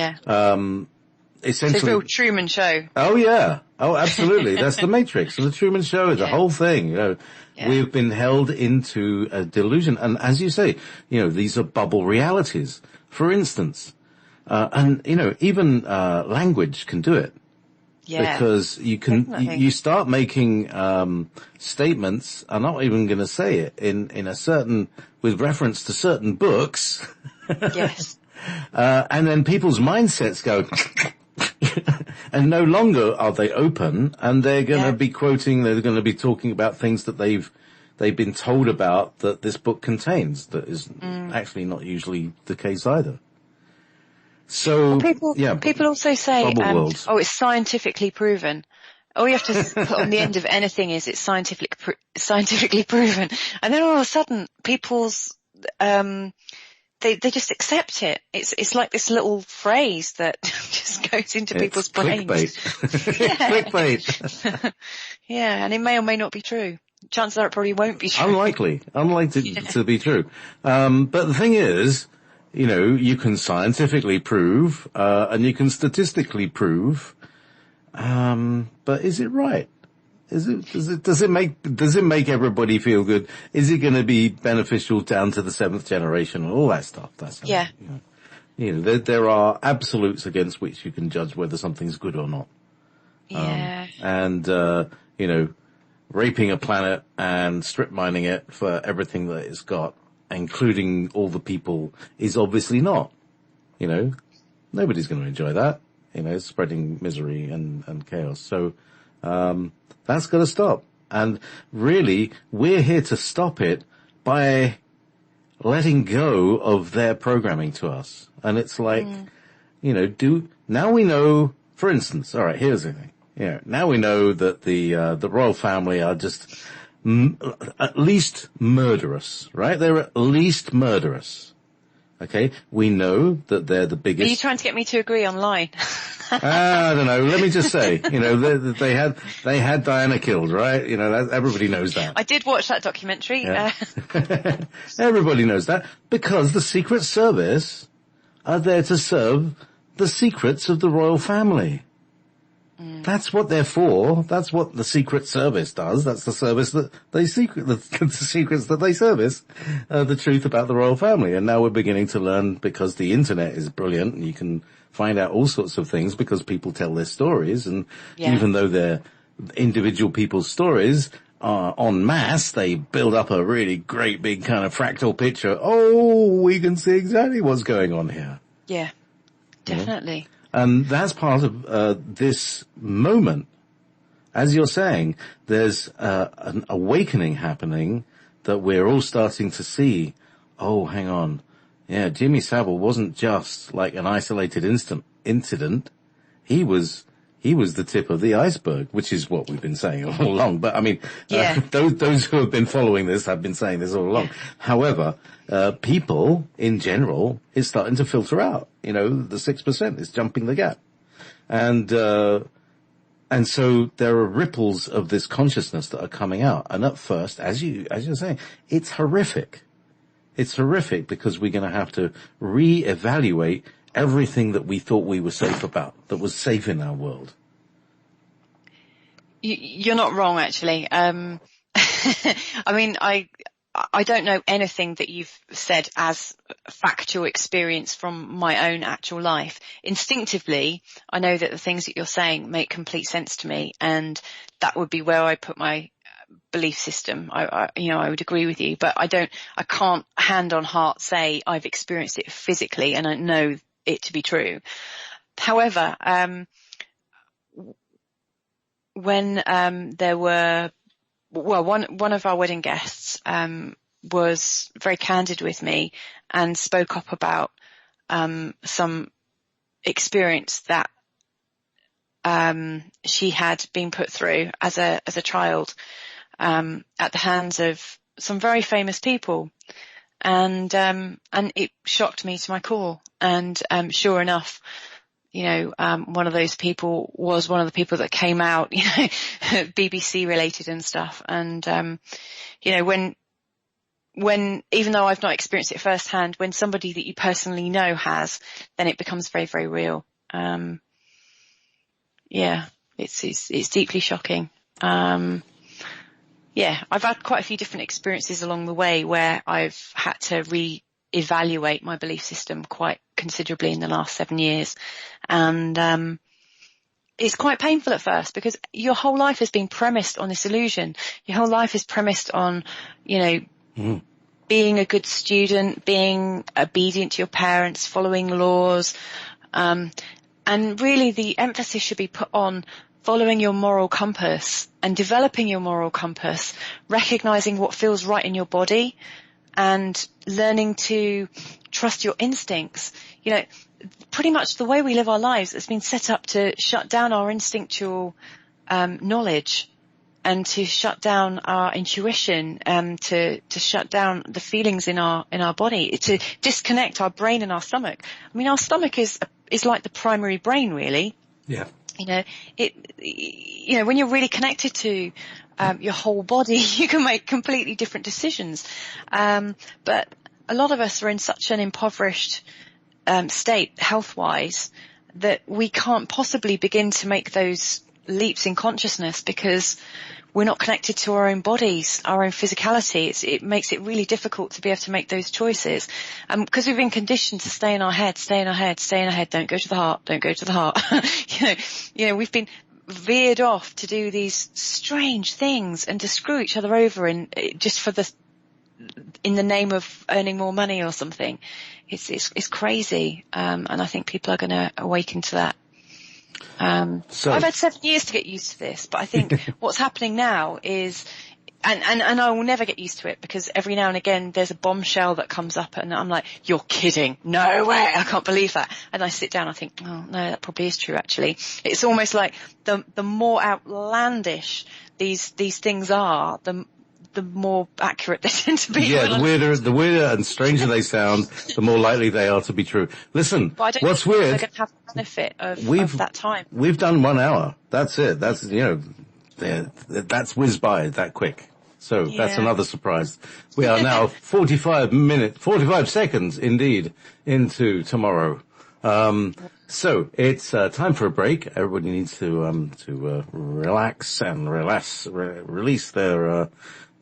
essentially. It's a real Truman Show. Oh yeah. Oh, absolutely. That's the Matrix. The Truman Show, the whole thing, we've been held into a delusion. And as you say, these are bubble realities. For instance, and even, language can do it. Yeah. Because you start making, statements, I'm not even going to say it, with reference to certain books. Yes. And then people's mindsets go, and no longer are they open, and they're going to be they're going to be talking about things that they've been told about that this book contains, that is actually not usually the case either. So, people also say, it's scientifically proven. All you have to put on the end of anything is it's scientifically proven. And then all of a sudden, people's, they just accept it. It's like this little phrase that just goes into people's brains. Clickbait. Yeah, and it may or may not be true. Chances are it probably won't be true. Unlikely to be true. But the thing is, you can scientifically prove, and you can statistically prove, but is it right? Does it make everybody feel good? Is it going to be beneficial down to the 7th generation and all that stuff? There are absolutes against which you can judge whether something's good or not. Yeah. Raping a planet and strip mining it for everything that it's got, including all the people, is obviously not. Nobody's going to enjoy that. Spreading misery and chaos. So, that's got to stop. And really, we're here to stop it by letting go of their programming to us. And it's like, now we know, for instance, all right, here's the thing. Now we know that the royal family are just at least murderous, right? They're at least murderous. Okay, we know that they're the biggest. Are you trying to get me to agree online? I don't know. Let me just say, they had Diana killed, right? Everybody knows that. I did watch that documentary. Yeah. Everybody knows that because the Secret Service are there to serve the secrets of the royal family. That's what they're for. That's what the Secret Service does. That's the service that the secrets that they service, the truth about the royal family. And now we're beginning to learn, because the internet is brilliant and you can find out all sorts of things because people tell their stories. And even though they're individual people's stories, en masse, they build up a really great big kind of fractal picture. Oh, we can see exactly what's going on here. Yeah, definitely. And that's part of this moment. As you're saying, there's an awakening happening that we're all starting to see. Oh, hang on. Yeah, Jimmy Savile wasn't just like an isolated incident. He was the tip of the iceberg, which is what we've been saying all along. But I mean, those who have been following this have been saying this all along. However, people in general is starting to filter out. The 6% is jumping the gap. And so there are ripples of this consciousness that are coming out. And at first, as you're saying, it's horrific. It's horrific because we're going to have to reevaluate everything that we thought we were safe about, that was safe in our world. You're not wrong, actually. I mean, I don't know anything that you've said as factual experience from my own actual life. Instinctively, I know that the things that you're saying make complete sense to me, and that would be where I put my belief system. I would agree with you, but I can't hand on heart say I've experienced it physically and I know it to be true. However, when there were, one of our wedding guests was very candid with me and spoke up about some experience that she had been put through as a child at the hands of some very famous people. And it shocked me to my core. And sure enough, one of those people was one of the people that came out, BBC related and stuff. And when even though I've not experienced it firsthand, when somebody that you personally know has, then it becomes very, very real. yeah, it's deeply shocking. Yeah, I've had quite a few different experiences along the way where I've had to re-evaluate my belief system quite considerably in the last 7 years. And, it's quite painful at first because your whole life has been premised on this illusion. Your whole life is premised on, being a good student, being obedient to your parents, following laws. And really the emphasis should be put on following your moral compass and developing your moral compass, recognizing what feels right in your body and learning to trust your instincts. Pretty much the way we live our lives has been set up to shut down our instinctual knowledge and to shut down our intuition, to shut down the feelings in our body, to disconnect our brain and our stomach. I mean, our stomach is like the primary brain, really. Yeah. When you're really connected to your whole body, you can make completely different decisions. But a lot of us are in such an impoverished state health-wise that we can't possibly begin to make those leaps in consciousness because we're not connected to our own bodies, our own physicality. It makes it really difficult to be able to make those choices. Because we've been conditioned to stay in our head, don't go to the heart, don't go to the heart. We've been veered off to do these strange things and to screw each other over in the name of earning more money or something. It's crazy. And I think people are going to awaken to that. So I've had 7 years to get used to this, but I think what's happening now is, and I will never get used to it because every now and again there's a bombshell that comes up and I'm like, you're kidding. No way. I can't believe that. And I sit down, I think, oh no, that probably is true actually. It's almost like the more outlandish these things are, the more accurate they tend to be. Yeah, the weirder and stranger they sound, the more likely they are to be true. Listen, what's weird? They're going to have the benefit of that time. We've done 1 hour. That's it. That's whizzed by that quick. So that's another surprise. We are now 45 seconds indeed into tomorrow. So it's time for a break. Everybody needs to relax and release their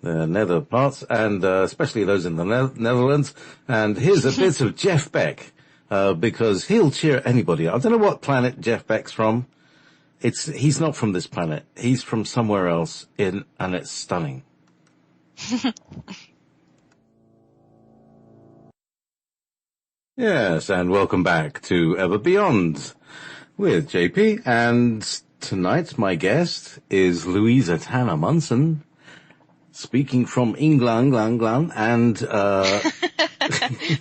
nether parts, and especially those in the Netherlands. And here's a bit of Jeff Beck, because he'll cheer anybody. I don't know what planet Jeff Beck's from. He's not from this planet. He's from somewhere else, and it's stunning. Yes, and welcome back to Ever Beyond with JP. And tonight my guest is Louisa Tanner Munson, speaking from England, and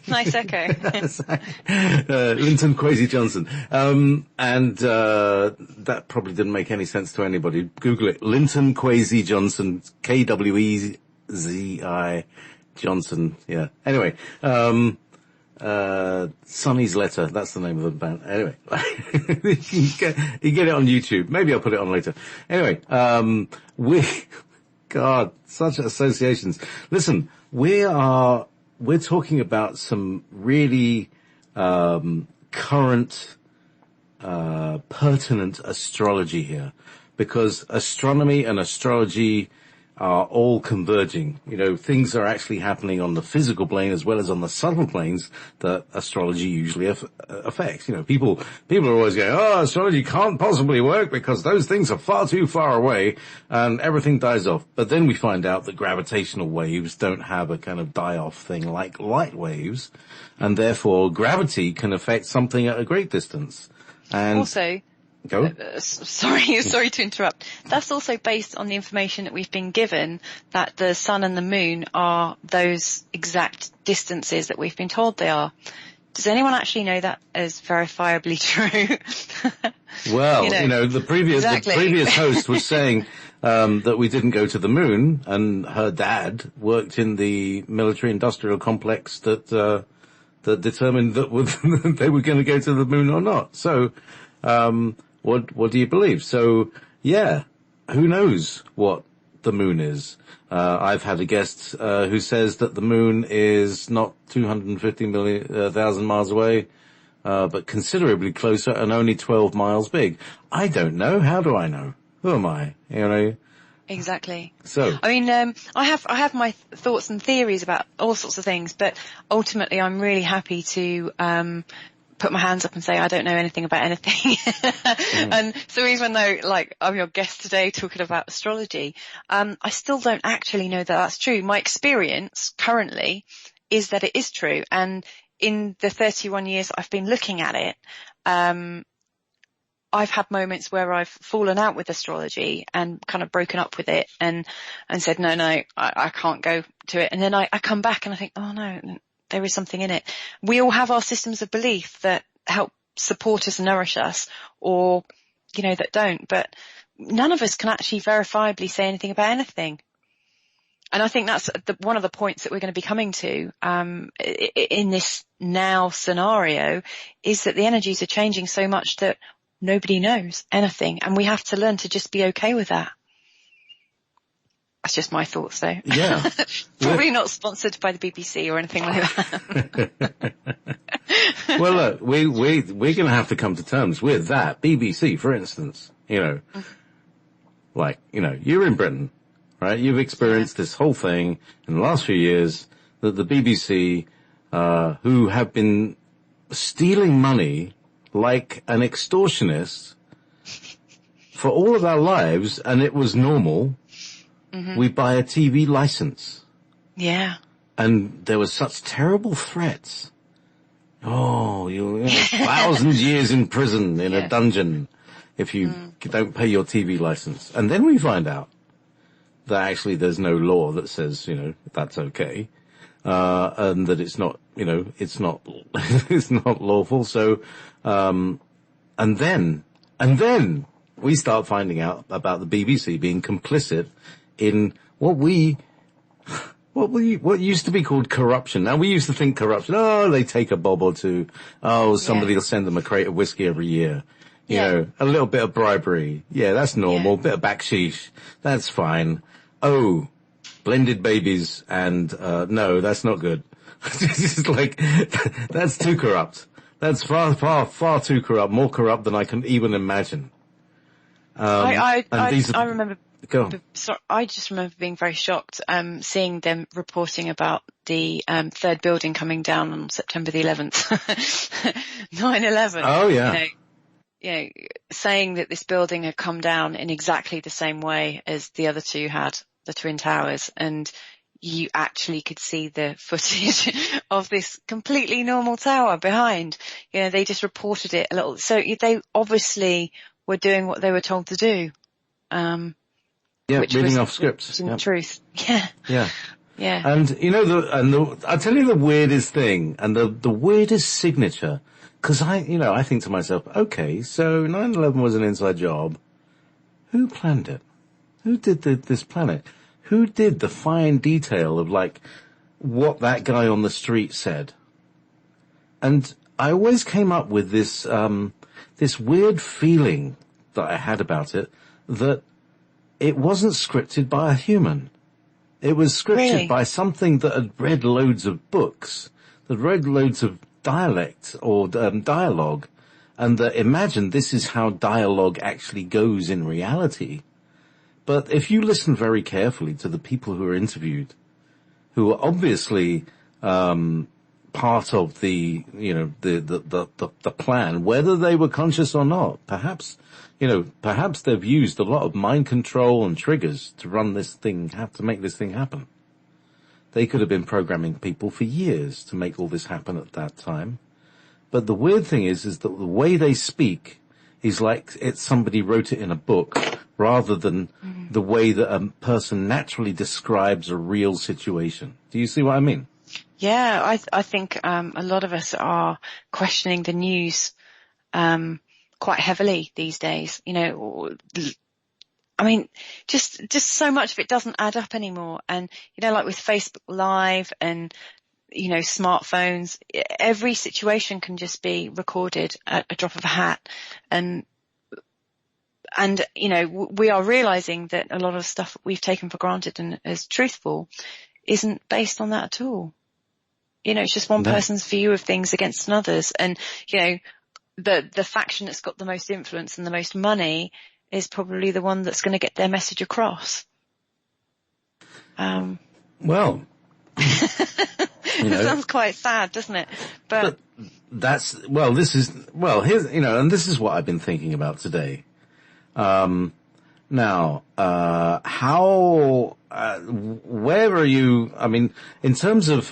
nice echo. Linton Kwesi Johnson. And that probably didn't make any sense to anybody. Google it. Linton Kwesi Johnson, Kwezi Johnson. Yeah. Anyway, Sonny's Letter. That's the name of the band. Anyway, you can get it on YouTube. Maybe I'll put it on later. Anyway, God, such associations. Listen, we're talking about some really, current, pertinent astrology here, because astronomy and astrology are all converging. Things are actually happening on the physical plane as well as on the subtle planes that astrology usually affects. People are always going, oh, astrology can't possibly work because those things are far too far away and everything dies off. But then we find out that gravitational waves don't have a kind of die-off thing like light waves, and therefore gravity can affect something at a great distance. And also, go. Sorry to interrupt. That's also based on the information that we've been given that the sun and the moon are those exact distances that we've been told they are. Does anyone actually know that is verifiably true? Well, the previous host was saying that we didn't go to the moon, and her dad worked in the military-industrial complex that determined that they were going to go to the moon or not. So, what do you believe? So, yeah, who knows what the moon is? I've had a guest who says that the moon is not 250,000 miles away, but considerably closer and only 12 miles big. I don't know. How do I know? Who am I? You know? Exactly. So, I mean, I have my thoughts and theories about all sorts of things, but ultimately I'm really happy to, put my hands up and say I don't know anything about anything. And so even though, like, I'm your guest today talking about astrology, I still don't actually know that that's true. My experience currently is that it is true. And in the 31 years I've been looking at it, I've had moments where I've fallen out with astrology and kind of broken up with it and said, no, I can't go to it. And then I come back and I think, oh no, there is something in it. We all have our systems of belief that help support us and nourish us, or, you know, that don't, but none of us can actually verifiably say anything about anything. And I think that's one of the points that we're going to be coming to, in this now scenario, is that the energies are changing so much that nobody knows anything, and we have to learn to just be okay with that. That's just my thoughts, though. yeah. Probably not sponsored by the BBC or anything like that. Well, look, we're going to have to come to terms with that. BBC, for instance, you know, like, you know, you're in Britain, right? You've experienced this whole thing in the last few years that the BBC, who have been stealing money like an extortionist for all of our lives, and it was normal. We buy a TV license. Yeah. And there were such terrible threats. Oh, you'll 1,000 years in prison in a dungeon if you don't pay your TV license. And then we find out that actually there's no law that says, you know, that's okay. And that it's not, you know, it's not lawful. So, and then we start finding out about the BBC being complicit in what used to be called corruption. Now, we used to think corruption, oh, they take a bob or two. Oh, somebody will send them a crate of whiskey every year. You know, a little bit of bribery. Yeah, that's normal. Bit of backsheesh. That's fine. Oh, blended babies and, no, that's not good. It's like, that's too corrupt. That's far too corrupt, more corrupt than I can even imagine. I remember, go on. I just remember being very shocked, seeing them reporting about the, third building coming down on September the 11th, 9/11. Oh yeah. You know, saying that this building had come down in exactly the same way as the other two had, the Twin Towers, and you actually could see the footage of this completely normal tower behind. You know, they just reported it a little. So they obviously were doing what they were told to do. Reading off scripts. In truth. Yeah. Yeah. Yeah. And you know, I'll tell you the weirdest thing and the weirdest signature, because I think to myself, okay, so 9/11 was an inside job. Who planned it? Who did this planet? Who did the fine detail of like what that guy on the street said? And I always came up with this weird feeling that I had about it, that it wasn't scripted by a human. It was scripted by something that had read loads of books, that read loads of dialect or dialogue, and that imagined this is how dialogue actually goes in reality. But if you listen very carefully to the people who are interviewed, who are obviously part of the plan, whether they were conscious or not, perhaps they've used a lot of mind control and triggers to run this thing, to make this thing happen. They could have been programming people for years to make all this happen at that time. But the weird thing is that the way they speak is like somebody wrote it in a book, rather than the way that a person naturally describes a real situation. Do you see what I mean? Yeah, I think a lot of us are questioning the news quite heavily these days. You know, I mean, just so much of it doesn't add up anymore. And, you know, like with Facebook Live and, you know, smartphones, every situation can just be recorded at a drop of a hat. And, you know, we are realizing that a lot of stuff we've taken for granted and as truthful isn't based on that at all. You know, it's just one person's view of things against another's. And, you know, the faction that's got the most influence and the most money is probably the one that's going to get their message across. Well, it sounds quite sad, doesn't it? But here's, and this is what I've been thinking about today. Where are you, I mean, in terms of,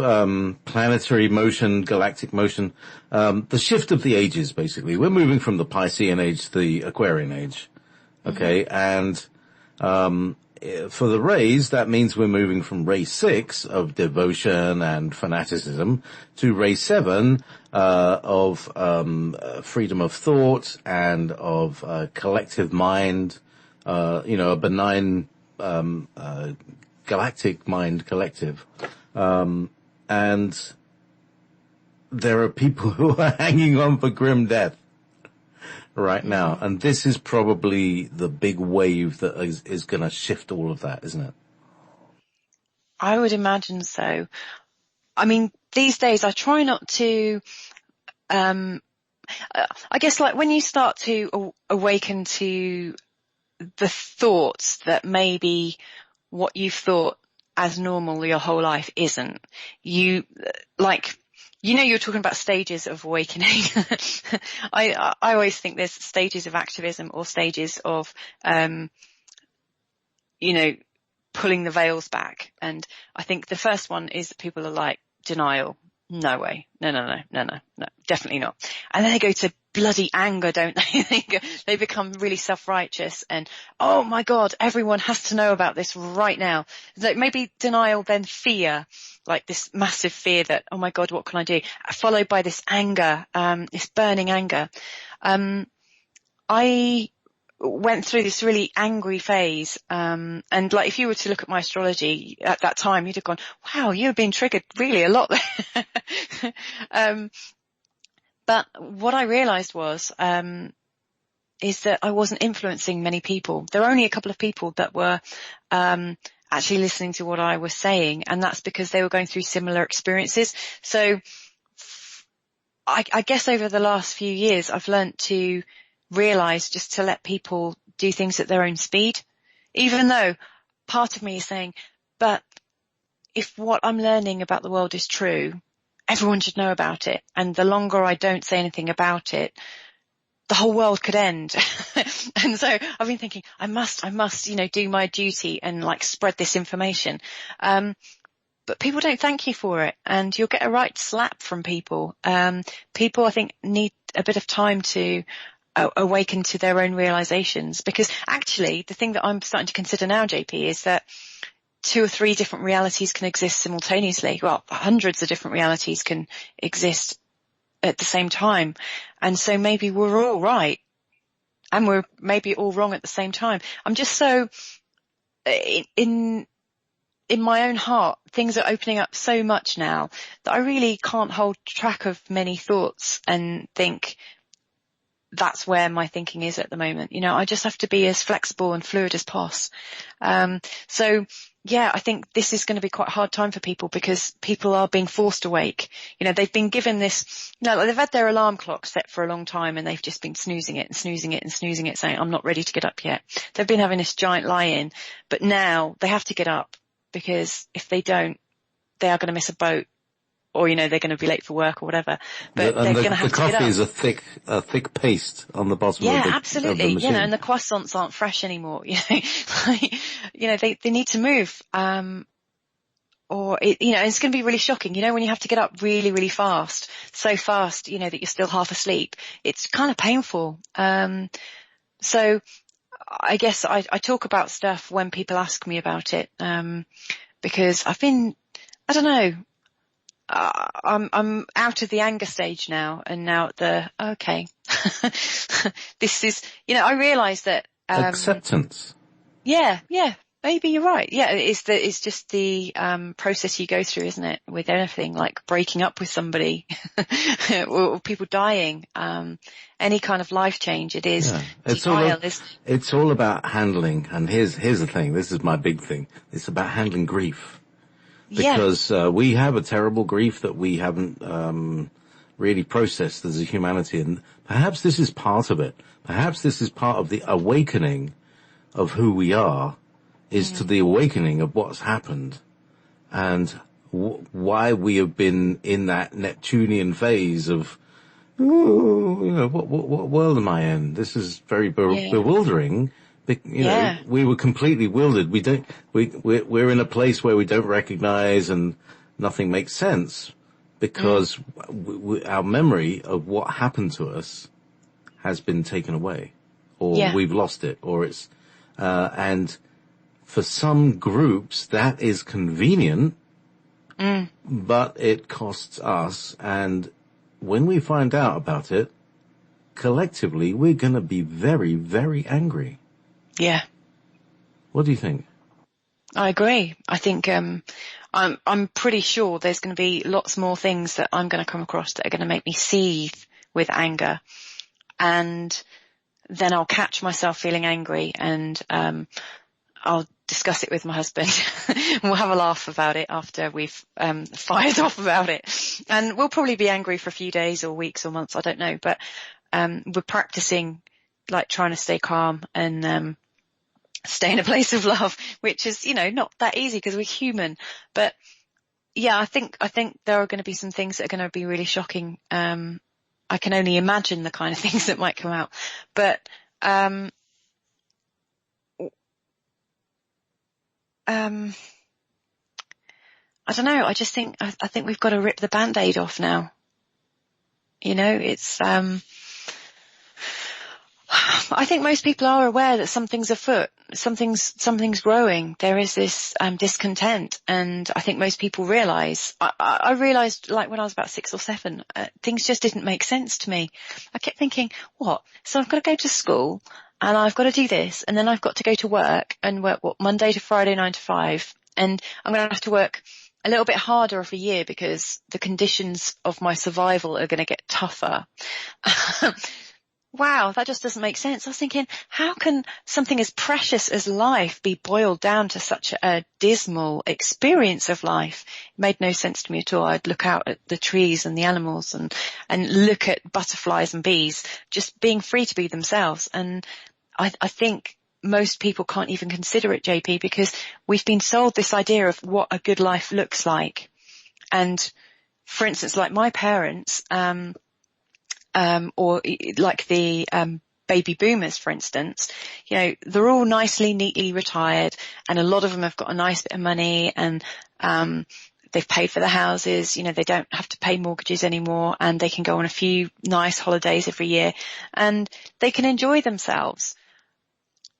planetary motion, galactic motion, the shift of the ages, basically, we're moving from the Piscean age to the Aquarian age. Okay. Mm-hmm. And, for the rays, that means we're moving from ray 6 of devotion and fanaticism to ray 7, of, freedom of thought and of, collective mind, a benign, galactic mind collective. And there are people who are hanging on for grim death right now. And this is probably the big wave that is going to shift all of that, isn't it? I would imagine so. I mean, these days I try not to, I guess like when you start to awaken to the thoughts that maybe what you've thought as normal your whole life isn't, you're talking about stages of awakening. I always think there's stages of activism or stages of, pulling the veils back. And I think the first one is that people are like, denial. No way. No, definitely not. And then they go to bloody anger, don't they? They become really self-righteous and, oh my God, everyone has to know about this right now. Like maybe denial, then fear, like this massive fear that, oh my God, what can I do? Followed by this anger, this burning anger. I went through this really angry phase, and like if you were to look at my astrology at that time, you'd have gone, wow, you've been triggered really a lot there. But what I realized was, is that I wasn't influencing many people. There were only a couple of people that were, actually listening to what I was saying, and that's because they were going through similar experiences. So I guess over the last few years, I've learnt to realize just to let people do things at their own speed, even though part of me is saying, but if what I'm learning about the world is true, everyone should know about it. And the longer I don't say anything about it, the whole world could end. And so I've been thinking, I must, do my duty and like spread this information. But people don't thank you for it, and you'll get a right slap from people. People, I think, need a bit of time to awaken to their own realizations, because actually the thing that I'm starting to consider now, JP, is that 2 or 3 different realities can exist simultaneously. Well, hundreds of different realities can exist at the same time. And so maybe we're all right and we're maybe all wrong at the same time. I'm just so in my own heart, things are opening up so much now that I really can't hold track of many thoughts and think that's where my thinking is at the moment. I just have to be as flexible and fluid as possible. So yeah, I think this is going to be quite a hard time for people, because people are being forced awake. They've been given this, they've had their alarm clock set for a long time, and they've just been snoozing it, saying, I'm not ready to get up yet. They've been having this giant lie-in, but now they have to get up, because if they don't, they are going to miss a boat, or, they're going to be late for work or whatever. But they're going to have to get up. The coffee is a thick paste on the bottom of the absolutely. Of the machine. And the croissants aren't fresh anymore. They need to move. Or it's going to be really shocking. When you have to get up really, really fast, so fast, that you're still half asleep. It's kind of painful. So I guess I talk about stuff when people ask me about it, because I've been, I don't know, I'm out of the anger stage now, and now at the, okay, this is, I realize that, acceptance. Yeah, maybe you're right. Yeah, it's just the, process you go through, isn't it? With anything, like breaking up with somebody, or people dying, any kind of life change, it is. Yeah. It's all about handling, and here's the thing, this is my big thing, it's about handling grief. because we have a terrible grief that we haven't really processed as a humanity, and perhaps this is part of it. Perhaps this is part of the awakening of who we are, is to the awakening of what's happened, and why we have been in that Neptunian phase of, what world am I in? This is very bewildering. We were completely bewildered. We're in a place where we don't recognize and nothing makes sense because our memory of what happened to us has been taken away, or we've lost it, or it's, and for some groups that is convenient, but it costs us. And when we find out about it, collectively, we're going to be very, very angry. Yeah. What do you think? I agree. I think I'm pretty sure there's going to be lots more things that I'm going to come across that are going to make me seethe with anger, and then I'll catch myself feeling angry, and I'll discuss it with my husband. We'll have a laugh about it after we've fired off about it, and we'll probably be angry for a few days or weeks or months, I don't know, but we're practicing like trying to stay calm and stay in a place of love, which is, not that easy because we're human. But yeah, I think there are going to be some things that are going to be really shocking. I can only imagine the kind of things that might come out, but I don't know. I just think, I think we've got to rip the Band-Aid off now. It's, I think most people are aware that something's afoot. Something's growing. There is this, discontent. And I think most people realize, I realized like when I was about 6 or 7, things just didn't make sense to me. I kept thinking, what? So I've got to go to school and I've got to do this, and then I've got to go to work and work Monday to Friday, 9 to 5. And I'm going to have to work a little bit harder of a year because the conditions of my survival are going to get tougher. Wow, that just doesn't make sense. I was thinking, how can something as precious as life be boiled down to such a dismal experience of life? It made no sense to me at all. I'd look out at the trees and the animals and look at butterflies and bees just being free to be themselves. And I think most people can't even consider it, JP, because we've been sold this idea of what a good life looks like. And for instance, like my parents, or like the baby boomers, for instance, they're all nicely, neatly retired, and a lot of them have got a nice bit of money, and they've paid for the houses. They don't have to pay mortgages anymore, and they can go on a few nice holidays every year, and they can enjoy themselves.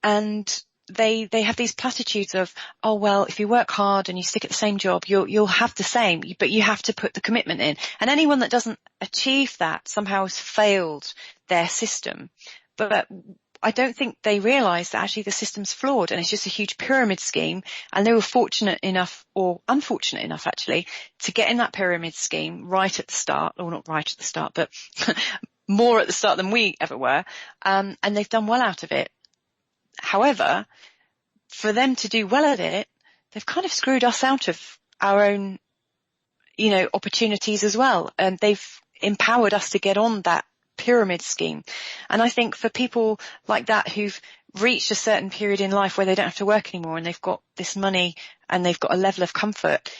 And they have these platitudes of, oh, well, if you work hard and you stick at the same job, you'll have the same, but you have to put the commitment in. And anyone that doesn't achieve that somehow has failed their system. But I don't think they realize that actually the system's flawed and it's just a huge pyramid scheme. And they were fortunate enough, or unfortunate enough actually, to get in that pyramid scheme right at the start, or not right at the start, but more at the start than we ever were. And they've done well out of it. However, for them to do well at it, they've kind of screwed us out of our own, opportunities as well. And they've empowered us to get on that pyramid scheme. And I think for people like that who've reached a certain period in life where they don't have to work anymore and they've got this money and they've got a level of comfort,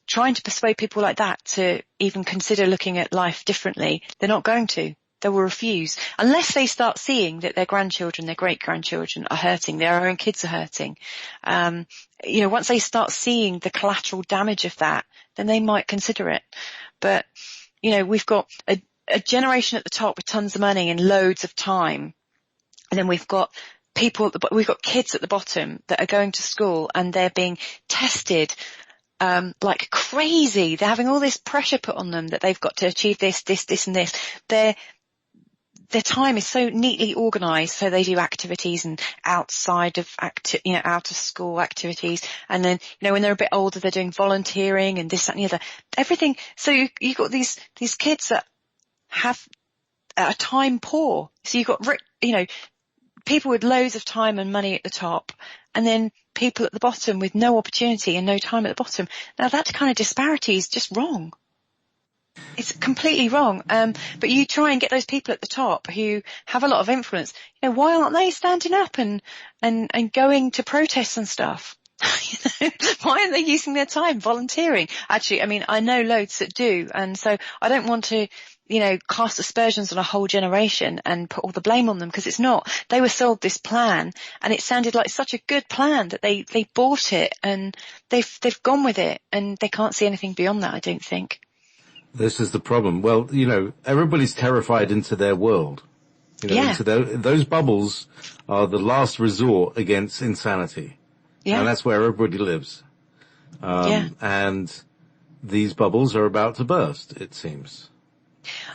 trying to persuade people like that to even consider looking at life differently, they're not going to. They will refuse unless they start seeing that their grandchildren, their great-grandchildren are hurting, their own kids are hurting. Once they start seeing the collateral damage of that, then they might consider it. But, we've got a generation at the top with tons of money and loads of time. And then we've got we've got kids at the bottom that are going to school and they're being tested like crazy. They're having all this pressure put on them that they've got to achieve this, and this. Their time is so neatly organized, so they do activities and outside of out of school activities. And then, when they're a bit older, they're doing volunteering and this, that, and the other. Everything. So you've got these kids that are time poor. So you've got, people with loads of time and money at the top, and then people at the bottom with no opportunity and no time at the bottom. Now that kind of disparity is just wrong. It's completely wrong. But you try and get those people at the top who have a lot of influence. You know, why aren't they standing up and going to protests and stuff? You know, why aren't they using their time volunteering? Actually, I mean, I know loads that do. And so I don't want to, you know, cast aspersions on a whole generation and put all the blame on them, because it's not. They were sold this plan and it sounded like such a good plan that they bought it and they've gone with it, and they can't see anything beyond that, I don't think. This is the problem. Well, you know, everybody's terrified into their world. You know, Yeah. into those bubbles are the last resort against insanity. Yeah. And that's where everybody lives. Yeah. And these bubbles are about to burst, it seems.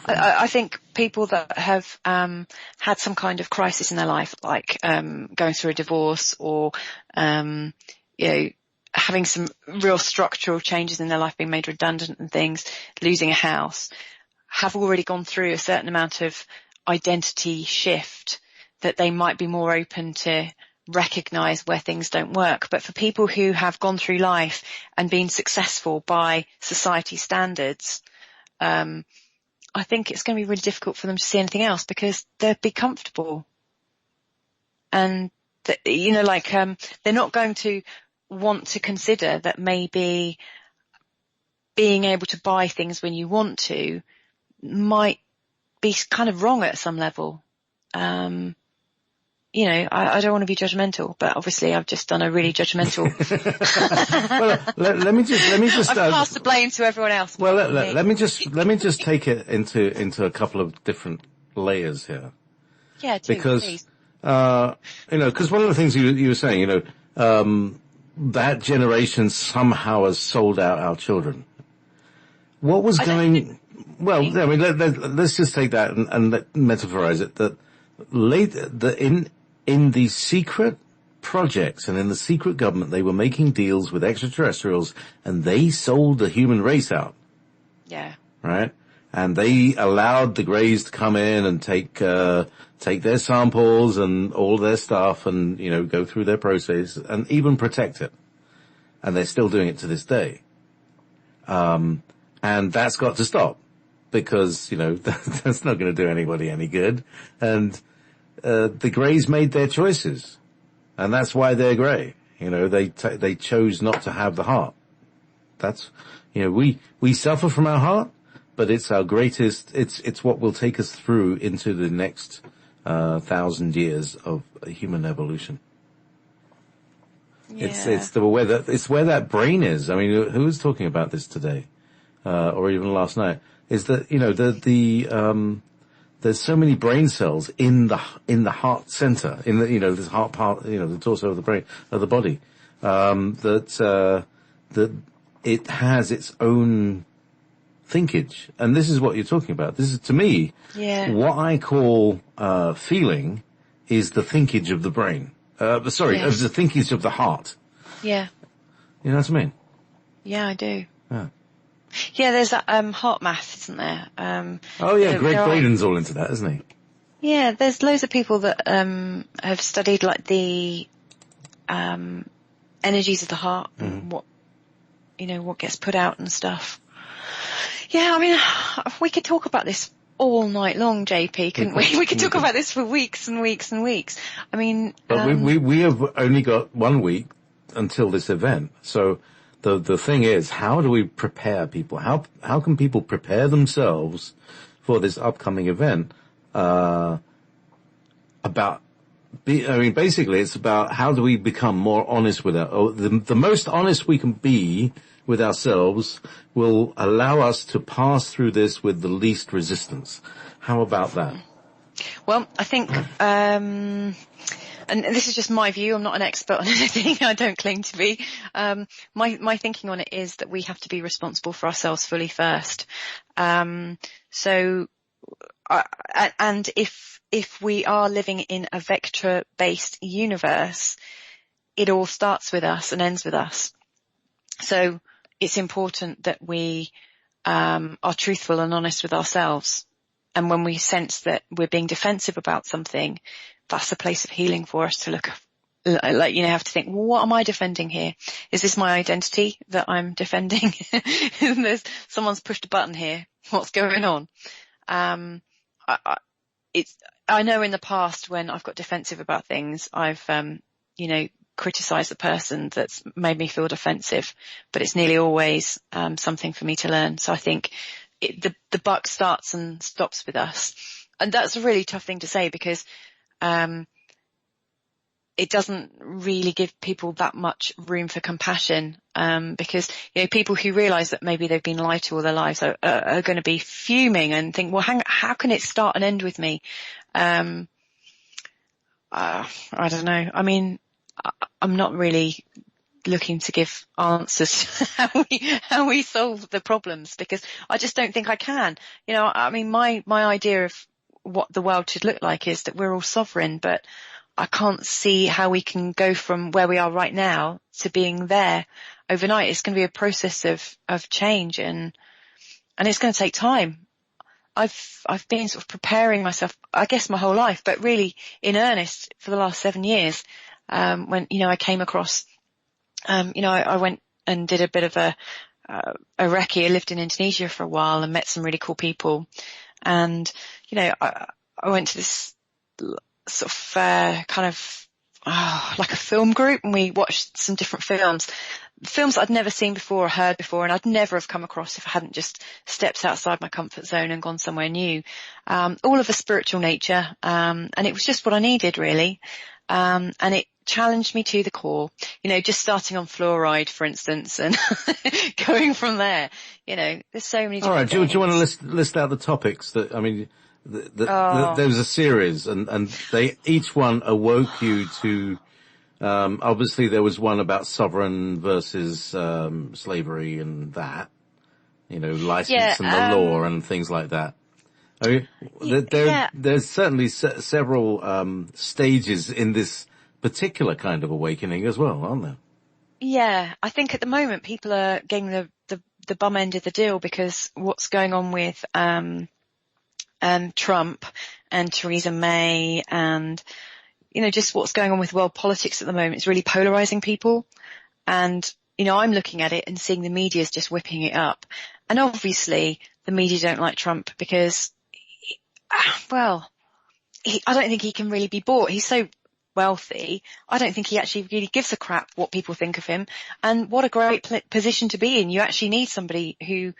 I think people that have had some kind of crisis in their life, like going through a divorce or you know, having some real structural changes in their life, being made redundant and things, losing a house, have already gone through a certain amount of identity shift that they might be more open to recognize where things don't work. But for people who have gone through life and been successful by society standards, I think it's going to be really difficult for them to see anything else, because they'll be comfortable. And, you know, like, they're not going to want to consider that maybe being able to buy things when you want to might be kind of wrong at some level. You know, I don't want to be judgmental, but obviously I've just done a really judgmental. Well, let me just. I've passed the blame to everyone else. Well, let me just take it into a couple of different layers here. Yeah, too, because please. you know, because one of the things you were saying, you know, that generation somehow has sold out our children. What was going? Well, I mean, let's just take that and metaphorize it. That later, in the secret projects and in the secret government, they were making deals with extraterrestrials, and they sold the human race out. Yeah. Right? And they allowed the Greys to come in and take their samples and all their stuff and, you know, go through their process and even protect it. And they're still doing it to this day. And that's got to stop, because, you know, that's not going to do anybody any good. And the Greys made their choices, and that's why they're Grey. You know, they chose not to have the heart. That's, you know, we suffer from our heart, but it's our greatest. It's what will take us through into the next 1,000 years of human evolution. Yeah. It's where that brain is. I mean, who was talking about this today, or even last night? Is that, you know, there's so many brain cells in the heart center, in the, you know, this heart part, you know, the torso of the brain, of the body, that it has its own thinkage. And this is what you're talking about. This is, to me, what I call, feeling is the thinkage of the brain. Of the thinkage of the heart. Yeah. You know what I mean? Yeah, I do. Yeah. Yeah, there's that heart math, isn't there? Oh yeah, Greg Braden's all into that, isn't he? Yeah, there's loads of people that have studied like the energies of the heart and what gets put out and stuff. Yeah, I mean, we could talk about this all night long, JP, couldn't we? We could talk about this for weeks and weeks and weeks. I mean, but we have only got 1 week until this event, so. The thing is, how do we prepare people? How can people prepare themselves for this upcoming event? Basically, it's about how do we become more honest with the most honest we can be with ourselves will allow us to pass through this with the least resistance. How about that? Well, I think, and this is just my view, I'm not an expert on anything, I don't claim to be. My thinking on it is that we have to be responsible for ourselves fully first. And if we are living in a vector-based universe, it all starts with us and ends with us. So it's important that we are truthful and honest with ourselves. And when we sense that we're being defensive about something, that's a place of healing for us to look, like, have to think, well, what am I defending here? Is this my identity that I'm defending? Someone's pushed a button here. What's going on? I know in the past when I've got defensive about things, I've, criticized the person that's made me feel defensive, but it's nearly always, something for me to learn. So I think the buck starts and stops with us. And that's a really tough thing to say because, it doesn't really give people that much room for compassion, because, people who realize that maybe they've been lied to all their lives are going to be fuming and think, well, how can it start and end with me? I don't know. I mean, I'm not really looking to give answers how we solve the problems, because I just don't think I can. I mean, my idea of what the world should look like is that we're all sovereign, but I can't see how we can go from where we are right now to being there overnight. It's going to be a process of change, and it's going to take time. I've been sort of preparing myself, I guess, my whole life, but really in earnest for the last 7 years. When, I came across, I went and did a bit of a recce. I lived in Indonesia for a while and met some really cool people. And, I went to this sort of, like a film group, and we watched some different films I'd never seen before or heard before, and I'd never have come across if I hadn't just stepped outside my comfort zone and gone somewhere new. All of a spiritual nature. And it was just what I needed, really. And it challenged me to the core, just starting on fluoride, for instance, and going from there. There's so many different All right. Do things. you want to list out the topics that, I mean, there was a series and they, each one awoke you to, obviously there was one about sovereign versus, slavery and that, license and the law and things like that. I mean, there's certainly several, stages in this particular kind of awakening as well, aren't there? Yeah. I think at the moment people are getting the bum end of the deal, because what's going on with, Trump and Theresa May and, just what's going on with world politics at the moment is really polarizing people. And, I'm looking at it and seeing the media's just whipping it up. And obviously the media don't like Trump because, I don't think he can really be bought. He's so wealthy. I don't think he actually really gives a crap what people think of him. And what a great position to be in. You actually need somebody who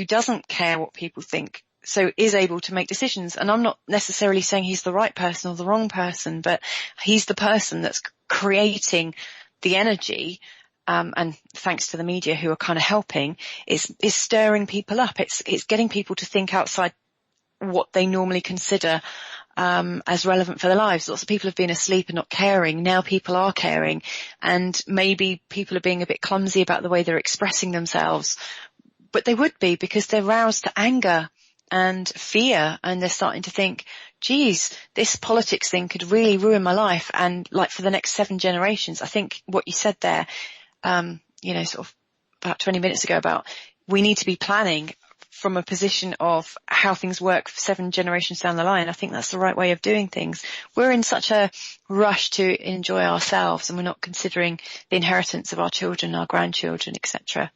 doesn't care what people think, so is able to make decisions. And I'm not necessarily saying he's the right person or the wrong person, but he's the person that's creating the energy, and thanks to the media who are kind of helping, is stirring people up. It's getting people to think outside what they normally consider as relevant for their lives. Lots of people have been asleep and not caring. Now people are caring, and maybe people are being a bit clumsy about the way they're expressing themselves, but they would be, because they're roused to anger and fear, and they're starting to think, geez, this politics thing could really ruin my life, and like for the next 7 generations. I think what you said there, sort of about 20 minutes ago, about we need to be planning from a position of how things work for 7 generations down the line. I think that's the right way of doing things. We're in such a rush to enjoy ourselves, and we're not considering the inheritance of our children, our grandchildren, etc.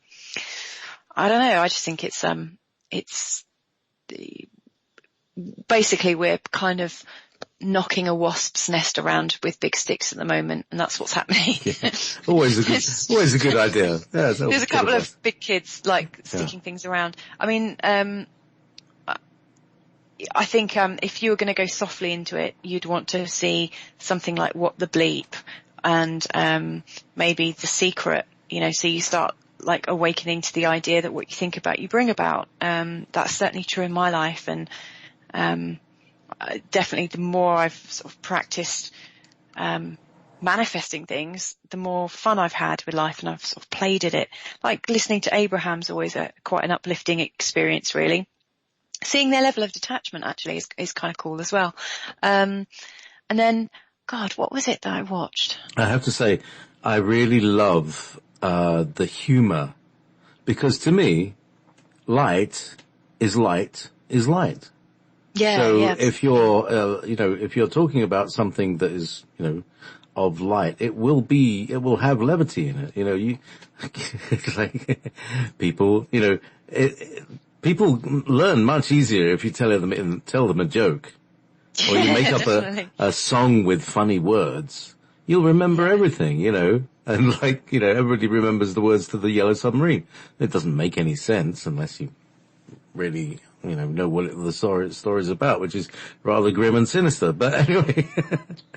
I don't know. I just think it's basically we're kind of knocking a wasp's nest around with big sticks at the moment, and that's what's happening. Yeah. Always a good idea. Yeah, there's a couple of big kids sticking things around. I mean, I think if you were going to go softly into it, you'd want to see something like What the Bleep and maybe The Secret. So you start like awakening to the idea that what you think about, you bring about. That's certainly true in my life, and definitely the more I've sort of practiced manifesting things, the more fun I've had with life, and I've sort of played at it. Like listening to Abraham's always quite an uplifting experience, really. Seeing their level of detachment actually is kind of cool as well. And then, God, what was it that I watched? I have to say, I really love the humor, because to me, light is light is light. Yeah. So Yeah. if you're, if you're talking about something that is, of light, it will have levity in it. Like people, people learn much easier if you tell them a joke, or you make up a song with funny words. You'll remember everything, and everybody remembers the words to the Yellow Submarine. It doesn't make any sense unless you really, know what the story's about, which is rather grim and sinister. But anyway.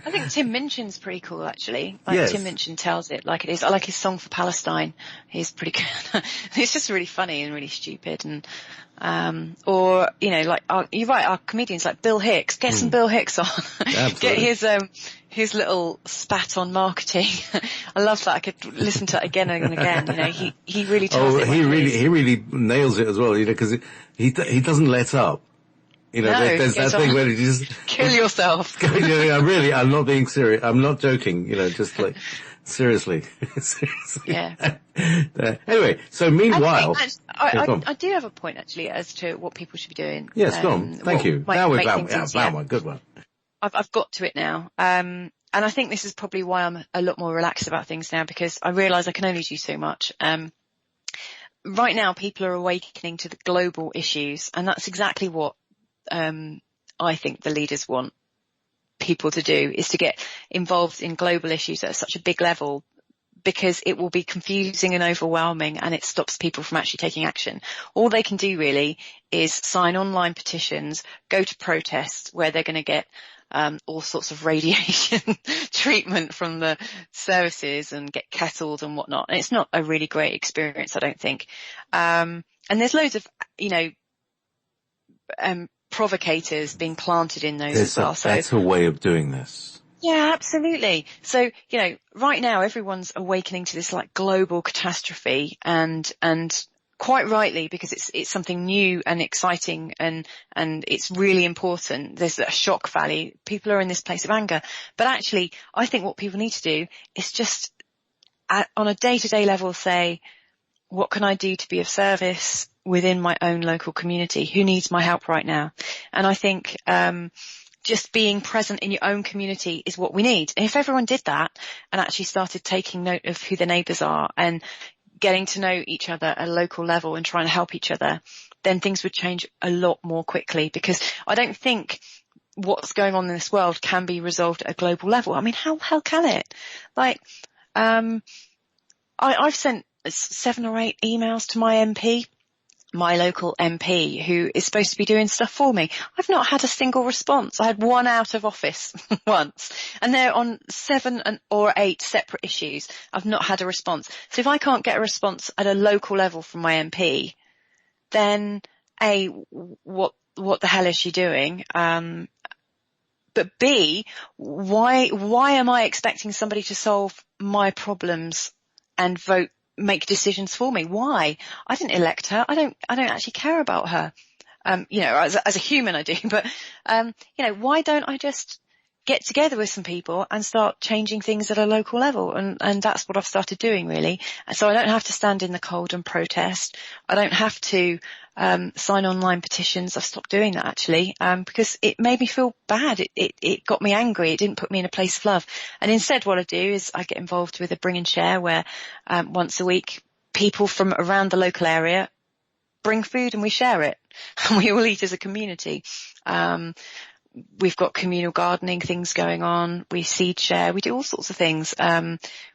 I think Tim Minchin's pretty cool, actually. Yes. Tim Minchin tells it like it is. I like his song for Palestine. He's pretty good. It's just really funny and really stupid. And, you're right, our comedians like Bill Hicks. Get some Bill Hicks on. Get his little spat on marketing. I love that. I could listen to it again and again. He really tells it. He really nails it as well, because he doesn't let up. There's that thing where you just kill yourself. I'm not being serious. I'm not joking. Just like seriously. Yeah. Anyway, so meanwhile, I do have a point actually as to what people should be doing. Yes, go on. Thank you. Now we've found one. Good one. I've got to it now. And I think this is probably why I'm a lot more relaxed about things now, because I realise I can only do so much. Right now, people are awakening to the global issues, and that's exactly what I think the leaders want people to do, is to get involved in global issues at such a big level, because it will be confusing and overwhelming, and it stops people from actually taking action. All they can do really is sign online petitions, go to protests where they're going to get all sorts of radiation treatment from the services and get kettled and whatnot. And it's not a really great experience, I don't think. And there's loads of, provocators being planted in those as well. So that's a way of doing this. Yeah, absolutely. So, right now everyone's awakening to this like global catastrophe, and quite rightly, because it's something new and exciting, and it's really important. There's a shock value. People are in this place of anger. But actually, I think what people need to do is just on a day-to-day level say, what can I do to be of service within my own local community? Who needs my help right now? And I think, just being present in your own community is what we need. And if everyone did that and actually started taking note of who their neighbours are and getting to know each other at a local level and trying to help each other, then things would change a lot more quickly, because I don't think what's going on in this world can be resolved at a global level. I mean, how can it? Like, I've sent 7 or 8 emails to my MP, my local MP, who is supposed to be doing stuff for me. I've not had a single response. I had 1 out of office once, and they're on 7 or 8 separate issues. I've not had a response. So if I can't get a response at a local level from my MP, then A, what the hell is she doing? But B, why am I expecting somebody to solve my problems and make decisions for me? Why? I didn't elect her. I don't actually care about her. As a human I do, but, why don't I just get together with some people and start changing things at a local level? And that's what I've started doing, really. So I don't have to stand in the cold and protest. I don't have to, sign online petitions. I've stopped doing that, actually, because it made me feel bad. It got me angry. It didn't put me in a place of love. And instead what I do is I get involved with a bring and share where, once a week, people from around the local area bring food and we share it. And we all eat as a community. We've got communal gardening things going on. We seed share. We do all sorts of things.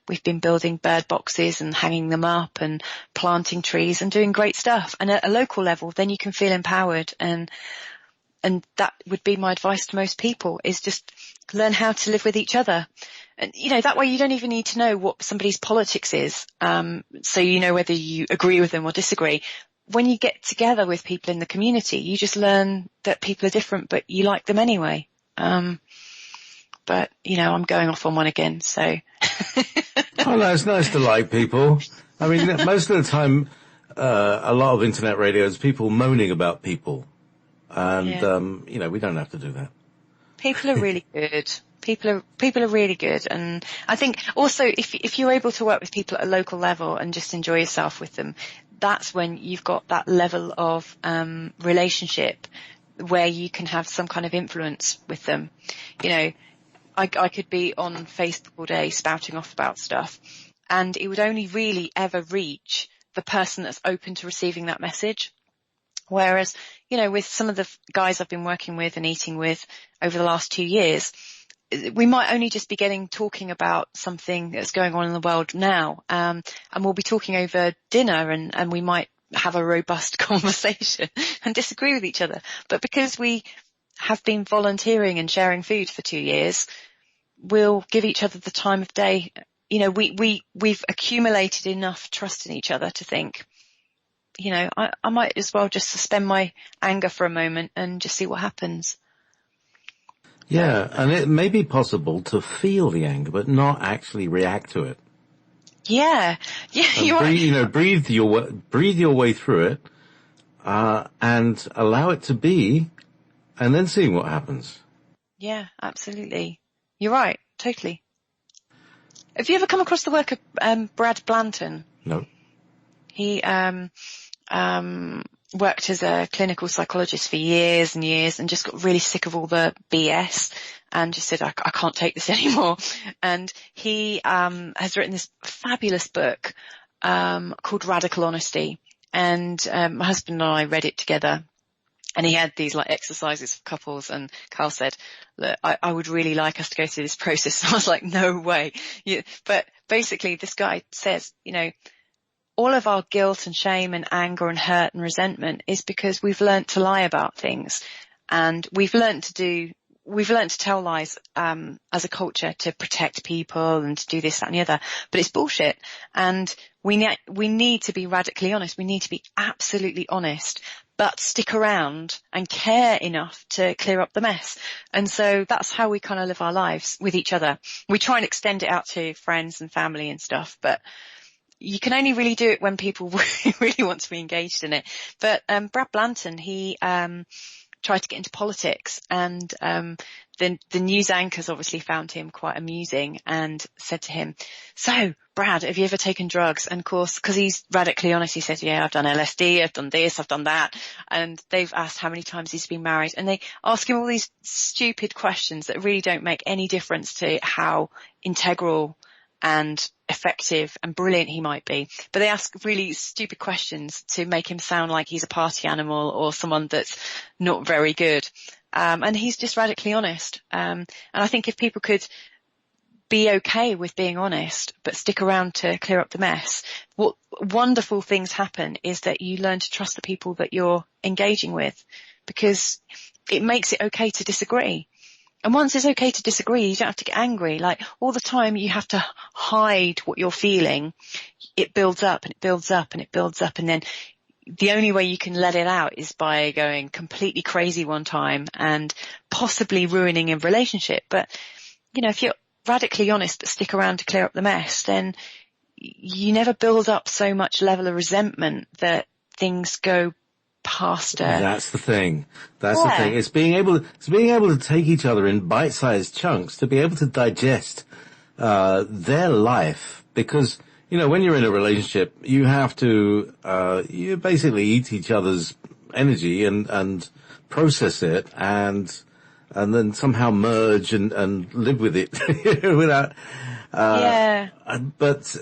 We've been building bird boxes and hanging them up and planting trees and doing great stuff. And at a local level, then you can feel empowered. And that would be my advice to most people, is just learn how to live with each other. And, that way you don't even need to know what somebody's politics is. So you know whether you agree with them or disagree. When you get together with people in the community, you just learn that people are different, but you like them anyway. But, I'm going off on one again, so. Oh, no, it's nice to like people. I mean, most of the time, a lot of internet radio is people moaning about people. And, we don't have to do that. People are really good. People are really good. And I think also if you're able to work with people at a local level and just enjoy yourself with them, that's when you've got that level of relationship where you can have some kind of influence with them. You know, I could be on Facebook all day spouting off about stuff, and it would only really ever reach the person that's open to receiving that message. Whereas, you know, with some of the guys I've been working with and eating with over the last 2 years, we might only just be talking about something that's going on in the world now. And we'll be talking over dinner, and we might have a robust conversation and disagree with each other. But because we have been volunteering and sharing food for 2 years, we'll give each other the time of day. You know, we've accumulated enough trust in each other to think, you know, I might as well just suspend my anger for a moment and just see what happens. Yeah, and it may be possible to feel the anger, but not actually react to it. Yeah, you're right. You know, breathe your way through it, and allow it to be, and then seeing what happens. Yeah, absolutely. You're right, totally. Have you ever come across the work of Brad Blanton? No. He worked as a clinical psychologist for years and years, and just got really sick of all the BS and just said, I can't take this anymore. And he has written this fabulous book called Radical Honesty. And my husband and I read it together. And he had these like exercises for couples, and Carl said, look, I would really like us to go through this process. I was like, no way. But basically this guy says, you know, all of our guilt and shame and anger and hurt and resentment is because we've learnt to lie about things, and we've learnt to tell lies as a culture to protect people and to do this, that and the other. But it's bullshit. And we need to be radically honest. We need to be absolutely honest, but stick around and care enough to clear up the mess. And so that's how we kind of live our lives with each other. We try and extend it out to friends and family and stuff, but you can only really do it when people really want to be engaged in it. But Brad Blanton, he tried to get into politics, and the news anchors obviously found him quite amusing and said to him, so Brad, have you ever taken drugs? And of course, because he's radically honest, he said, yeah, I've done LSD, I've done this, I've done that. And they've asked how many times he's been married, and they ask him all these stupid questions that really don't make any difference to how integral and effective and brilliant he might be. But they ask really stupid questions to make him sound like he's a party animal or someone that's not very good. And he's just radically honest. And I think if people could be okay with being honest, but stick around to clear up the mess, what wonderful things happen is that you learn to trust the people that you're engaging with, because it makes it okay to disagree. And once it's okay to disagree, you don't have to get angry. Like all the time you have to hide what you're feeling. It builds up and it builds up and it builds up. And then the only way you can let it out is by going completely crazy one time and possibly ruining a relationship. But, you know, if you're radically honest but stick around to clear up the mess, then you never build up so much level of resentment that things go past her. That's the thing. That's the thing. It's being able to take each other in bite-sized chunks, to be able to digest their life. Because, you know, when you're in a relationship, you have to you basically eat each other's energy and process it and then somehow merge and live with it without but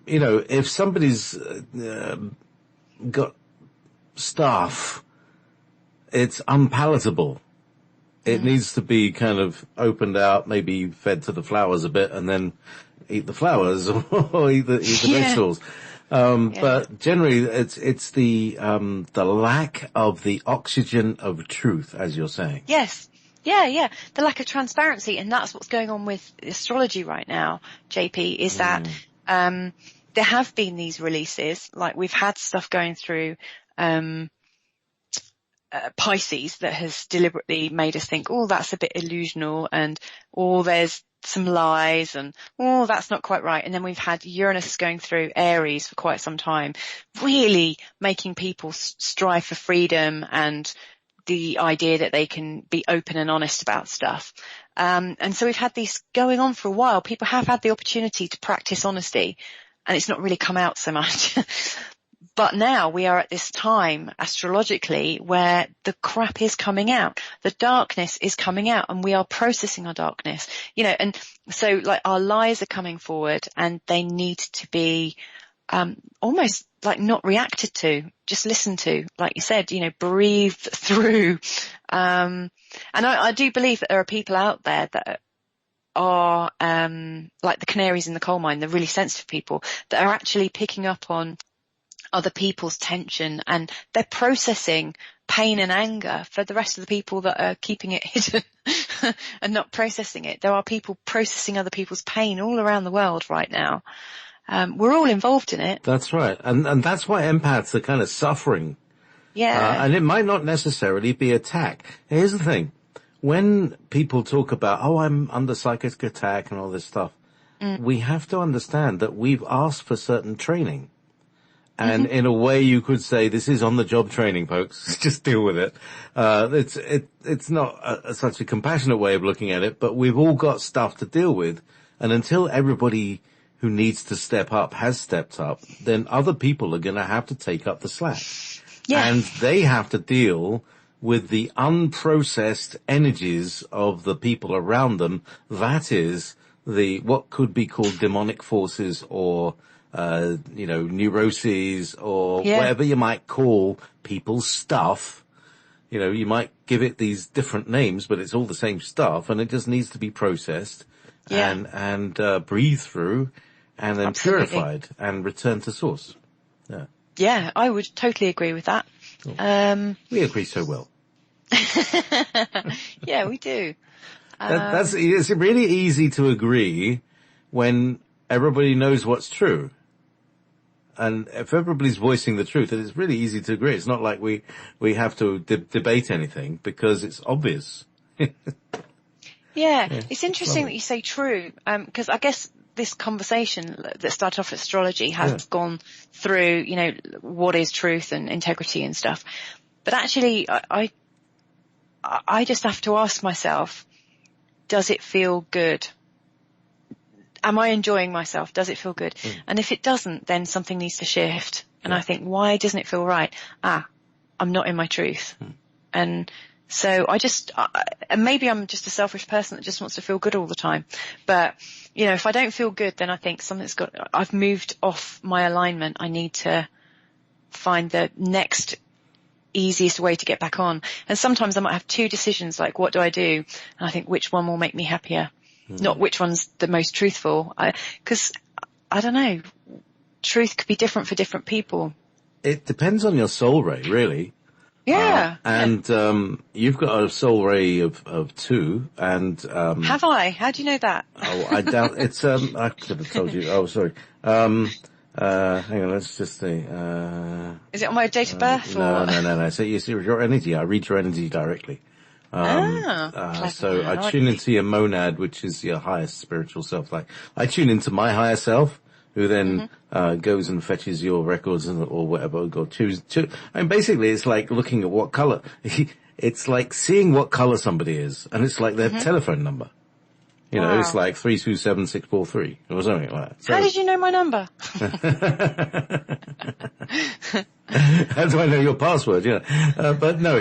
you know, if somebody's got stuff, it's unpalatable. It needs to be kind of opened out, maybe fed to the flowers a bit, and then eat the flowers or eat the vegetables. But generally, it's the lack of the oxygen of truth, as you're saying. Yes. Yeah. The lack of transparency. And that's what's going on with astrology right now, JP, is that there have been these releases. Like we've had stuff going through Pisces that has deliberately made us think, oh, that's a bit illusional, and oh, there's some lies, and oh, that's not quite right. And then we've had Uranus going through Aries for quite some time, really making people strive for freedom and the idea that they can be open and honest about stuff. And so we've had these going on for a while. People have had the opportunity to practice honesty, and it's not really come out so much. But now we are at this time astrologically where the crap is coming out. The darkness is coming out and we are processing our darkness, and so like our lies are coming forward and they need to be, almost like not reacted to, just listened to, like you said, breathe through. And I do believe that there are people out there that are, like the canaries in the coal mine, the really sensitive people that are actually picking up on other people's tension, and they're processing pain and anger for the rest of the people that are keeping it hidden and not processing it. There are people processing other people's pain all around the world right now. We're all involved in it. That's right. And that's why empaths are kind of suffering. Yeah. And it might not necessarily be attack. Here's the thing. When people talk about, I'm under psychic attack and all this stuff, we have to understand that we've asked for certain training. And in a way you could say this is on-the-job training, folks. Just deal with it. It's not such a compassionate way of looking at it, but we've all got stuff to deal with. And until everybody who needs to step up has stepped up, then other people are going to have to take up the slack. Yeah. And they have to deal with the unprocessed energies of the people around them. That is what could be called demonic forces or neuroses or whatever you might call people's stuff. You might give it these different names, but it's all the same stuff, and it just needs to be processed and breathed through and then purified and returned to source. Yeah. Yeah, I would totally agree with that. Oh. We agree so well. Yeah, we do. It's really easy to agree when everybody knows what's true. And if everybody's voicing the truth, then it's really easy to agree. It's not like we have to debate anything because it's obvious. Yeah, it's interesting that you say true, because I guess this conversation that started off at astrology has gone through, what is truth and integrity and stuff. But actually, I just have to ask myself, does it feel good? Am I enjoying myself? Does it feel good? And if it doesn't, then something needs to shift. And I think, why doesn't it feel right? I'm not in my truth. And so and maybe I'm just a selfish person that just wants to feel good all the time. But, if I don't feel good, then I think I've moved off my alignment. I need to find the next easiest way to get back on. And sometimes I might have two decisions, like, what do I do? And I think, which one will make me happier? Not which one's the most truthful. Because, I don't know, truth could be different for different people. It depends on your soul ray, really. Yeah. You've got a soul ray of 2, and have I? How do you know that? I doubt it's I could have told you. Oh, sorry. Hang on, let's just see. Is it on my date of birth? No. So you see your energy. I read your energy directly. So I tune into your monad, which is your highest spiritual self. Like, I tune into my higher self, who then goes and fetches your records or whatever. Go choose. And basically, it's like looking at what color. It's like seeing what color somebody is, and it's like their telephone number. It's like 327643 or something like that. So, how did you know my number? How do I know your password? But no,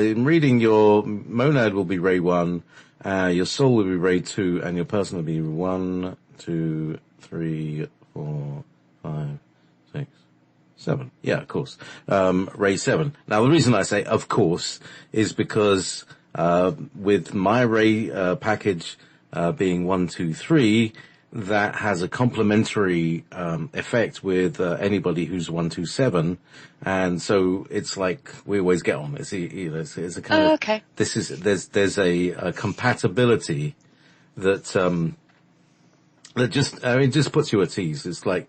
in reading, your monad will be ray 1, your soul will be ray 2, and your person will be 1, 2, 3, 4, 5, 6, 7. Yeah, of course. Ray 7. Now, the reason I say of course is because with my ray package being 1, 2, 3, that has a complementary effect with anybody who's 1, 2, 7, and so it's like we always get on. It's a kind of okay. There's a compatibility that just puts you at ease. It's like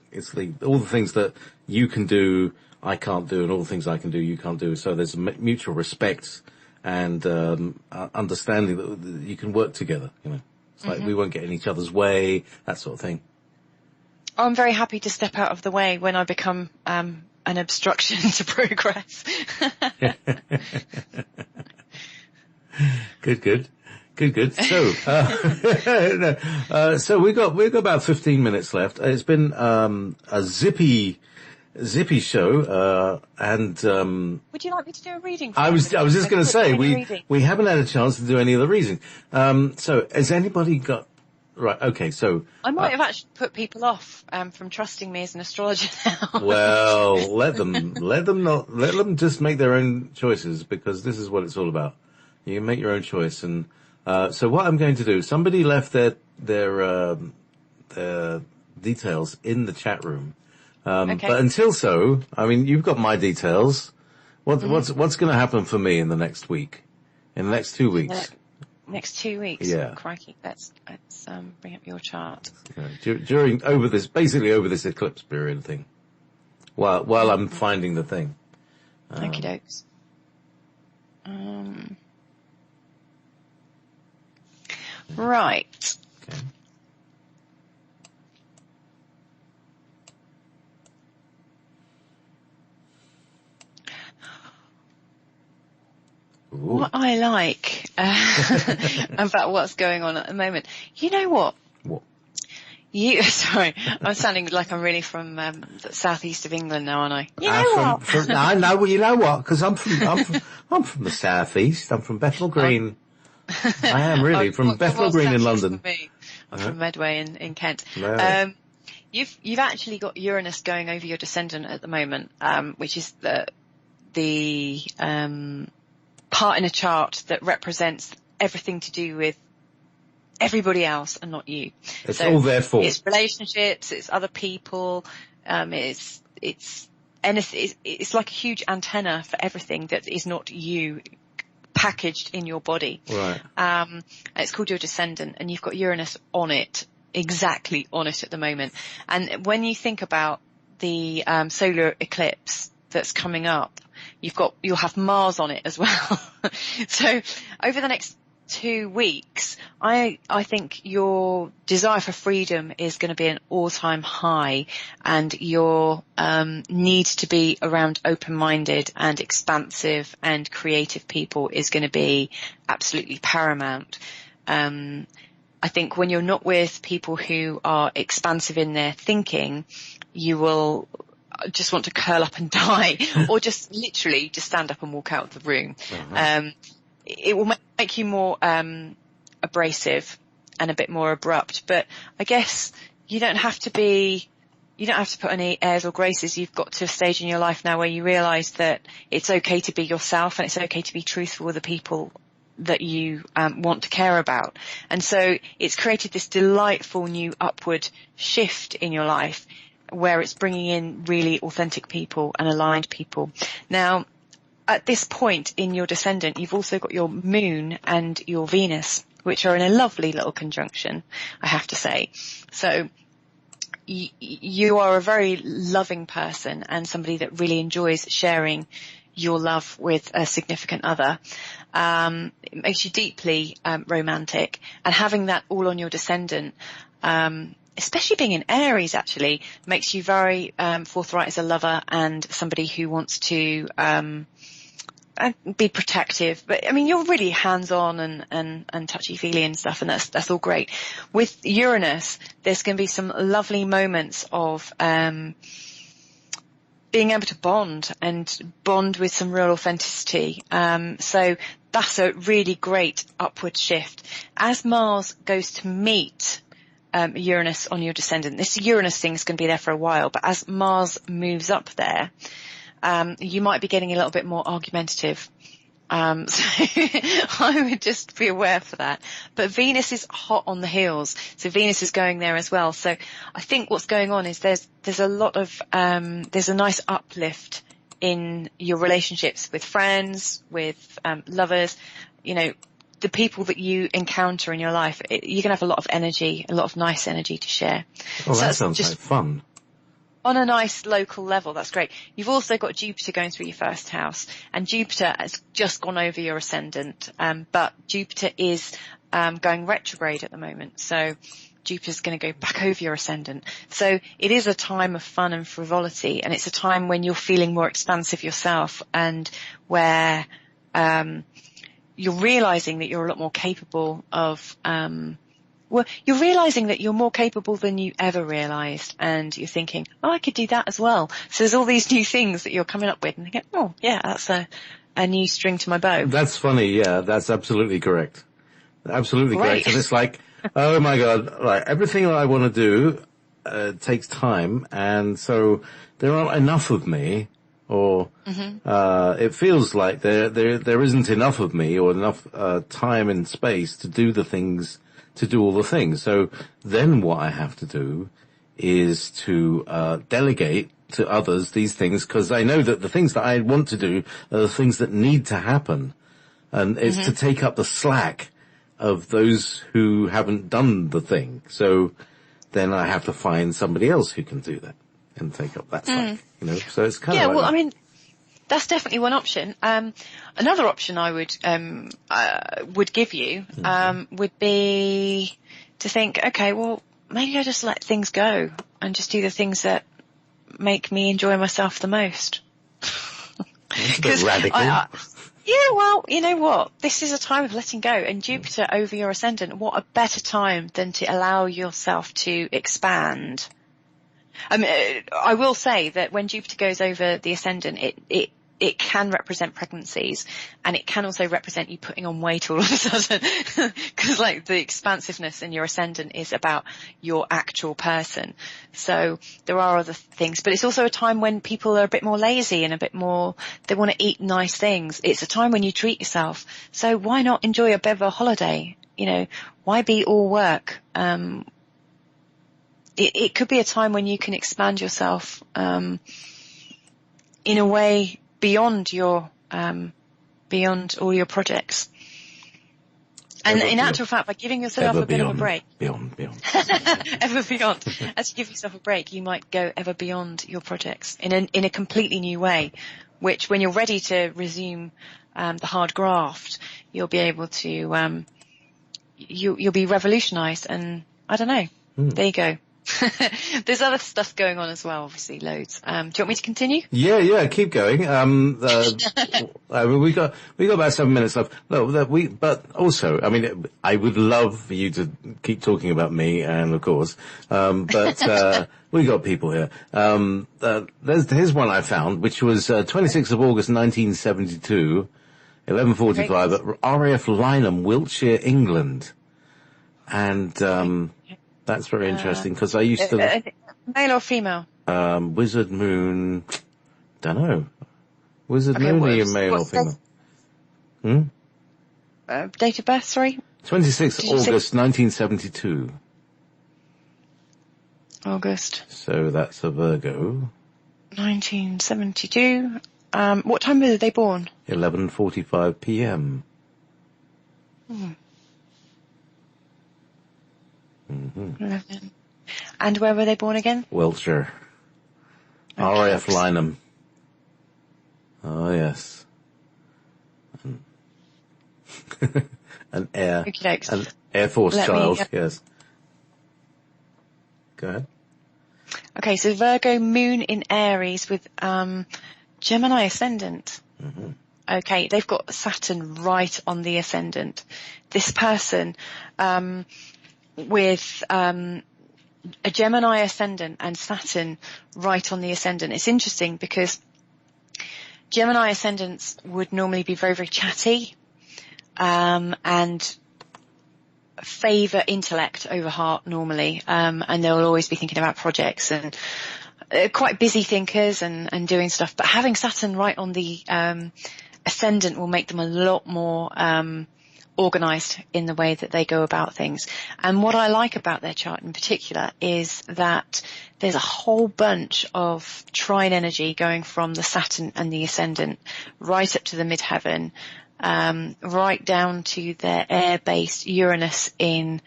all the things that you can do, I can't do, and all the things I can do, you can't do. So there's mutual respect and understanding that you can work together. It's like we won't get in each other's way, that sort of thing. I'm very happy to step out of the way when I become an obstruction to progress. Good. Good. So, so we've got about 15 minutes left. It's been, a zippy show, and, Would you like me to do a reading for I was just going to say, reading? we haven't had a chance to do any of the reading. So has anybody got, right, okay, so. I might have actually put people off, from trusting me as an astrologer now. Well, let them just make their own choices, because this is what it's all about. You can make your own choice. And, so what I'm going to do, somebody left their details in the chat room. Okay. But until so, I mean, you've got my details. What's going to happen for me in the next week? In the next 2 weeks? Next 2 weeks? Yeah. Oh, crikey. Let's bring up your chart. Over this eclipse period thing. While I'm finding the thing. Okie dokes. Right. Okay. Ooh. What I like about what's going on at the moment, you know what? What? Sorry, I'm sounding like I'm really from the southeast of England now, aren't I? You know what? I know. Well, you know what? Because I'm from the southeast. I'm from Bethnal Green. I am really from Bethnal Green in London. I'm from Medway in Kent. No. You've actually got Uranus going over your descendant at the moment, which is the part in a chart that represents everything to do with everybody else and not you. It's all their fault. It's relationships, it's other people, it's anything. It's like a huge antenna for everything that is not you, packaged in your body. Right. It's called your descendant, and you've got Uranus on it, exactly on it at the moment. And when you think about the solar eclipse that's coming up, you'll have Mars on it as well. So over the next 2 weeks, I think your desire for freedom is going to be an all-time high, and your need to be around open-minded and expansive and creative people is going to be absolutely paramount. I think when you're not with people who are expansive in their thinking, you will just want to curl up and die, or just literally just stand up and walk out of the room. Uh-huh. It will make you more abrasive and a bit more abrupt, but I guess you don't have to put any airs or graces. You've got to a stage in your life now where you realise that it's okay to be yourself, and it's okay to be truthful with the people that you want to care about. And so it's created this delightful new upward shift in your life, where it's bringing in really authentic people and aligned people. Now, at this point in your descendant, you've also got your moon and your Venus, which are in a lovely little conjunction, I have to say. So you are a very loving person and somebody that really enjoys sharing your love with a significant other. It makes you deeply romantic, and having that all on your descendant, especially being in Aries, actually makes you very forthright as a lover and somebody who wants to be protective. But I mean, you're really hands-on and touchy-feely and stuff, and that's all great. With Uranus, there's going to be some lovely moments of being able to bond with some real authenticity. So that's a really great upward shift. As Mars goes to meet Uranus on your descendant, this Uranus thing is going to be there for a while, but as Mars moves up there, you might be getting a little bit more argumentative. So I would just be aware for that. But Venus is hot on the heels, so Venus is going there as well. So I think what's going on is there's a lot of there's a nice uplift in your relationships with friends, with lovers, you know, the people that you encounter in your life. You're going to have a lot of energy, a lot of nice energy to share. Oh, that sounds like fun. On a nice local level, that's great. You've also got Jupiter going through your first house, and Jupiter has just gone over your ascendant, but Jupiter is going retrograde at the moment, so Jupiter's going to go back over your ascendant. So it is a time of fun and frivolity, and it's a time when you're feeling more expansive yourself, and where you're realizing that you're a lot more capable of, you're realizing that you're more capable than you ever realized, and you're thinking, oh, I could do that as well. So there's all these new things that you're coming up with, and you go, oh, yeah, that's a new string to my bow. That's funny. Yeah, that's absolutely correct. Absolutely Great. correct. And it's like, oh my God, right, everything that I want to do takes time, and so there aren't enough of me, or it feels like there isn't enough of me or enough time and space to do all the things. So then what I have to do is to delegate to others these things, because I know that the things that I want to do are the things that need to happen, and it's to take up the slack of those who haven't done the thing. So then I have to find somebody else who can do that and take up that slack, you know. So it's kind of like well, that. I mean, that's definitely one option. Another option I would give you would be to think, okay, well, maybe I just let things go and just do the things that make me enjoy myself the most. That's a bit radical. Yeah, well, you know what? This is a time of letting go, and Jupiter over your ascendant, what a better time than to allow yourself to expand. I mean, I will say that when Jupiter goes over the ascendant, it can represent pregnancies, and it can also represent you putting on weight all of a sudden, because like the expansiveness in your ascendant is about your actual person. So there are other things, but it's also a time when people are a bit more lazy and a bit more, they want to eat nice things. It's a time when you treat yourself. So why not enjoy a bit of a holiday? You know, why be all work? It could be a time when you can expand yourself, in a way beyond all your projects. And in actual fact, by giving yourself a bit of a break. Beyond. Ever beyond. As you give yourself a break, you might go ever beyond your projects in a completely new way, which when you're ready to resume, the hard graft, you'll be able to, you'll be revolutionized, and I don't know. There you go. There's other stuff going on as well, obviously, loads. Do you want me to continue? Yeah, keep going. I mean, we got about 7 minutes left. No, but also, I mean, I would love for you to keep talking about me, and of course, but we got people here. Here's one I found, which was 26th of August 1972, 11:45 at RAF Lynham, Wiltshire, England, and that's very interesting, because I used to... male or female? Wizard Moon... Don't know. Wizard Moon, are you male or female? Date of birth, sorry? 26th August 1972. August. So that's a Virgo. 1972. What time were they born? 11:45 p.m. And where were they born again? Wiltshire. RAF Lynham. Oh, yes. An Air Force child, yes. Go ahead. Okay, so Virgo, Moon in Aries with Gemini ascendant. Okay, they've got Saturn right on the ascendant. This person with a Gemini ascendant and Saturn right on the ascendant. It's interesting because Gemini ascendants would normally be very, very chatty, and favour intellect over heart normally, and they'll always be thinking about projects, and quite busy thinkers and doing stuff. But having Saturn right on the ascendant will make them a lot more organised in the way that they go about things. And what I like about their chart in particular is that there's a whole bunch of trine energy going from the Saturn and the ascendant right up to the midheaven, right down to their air-based Uranus in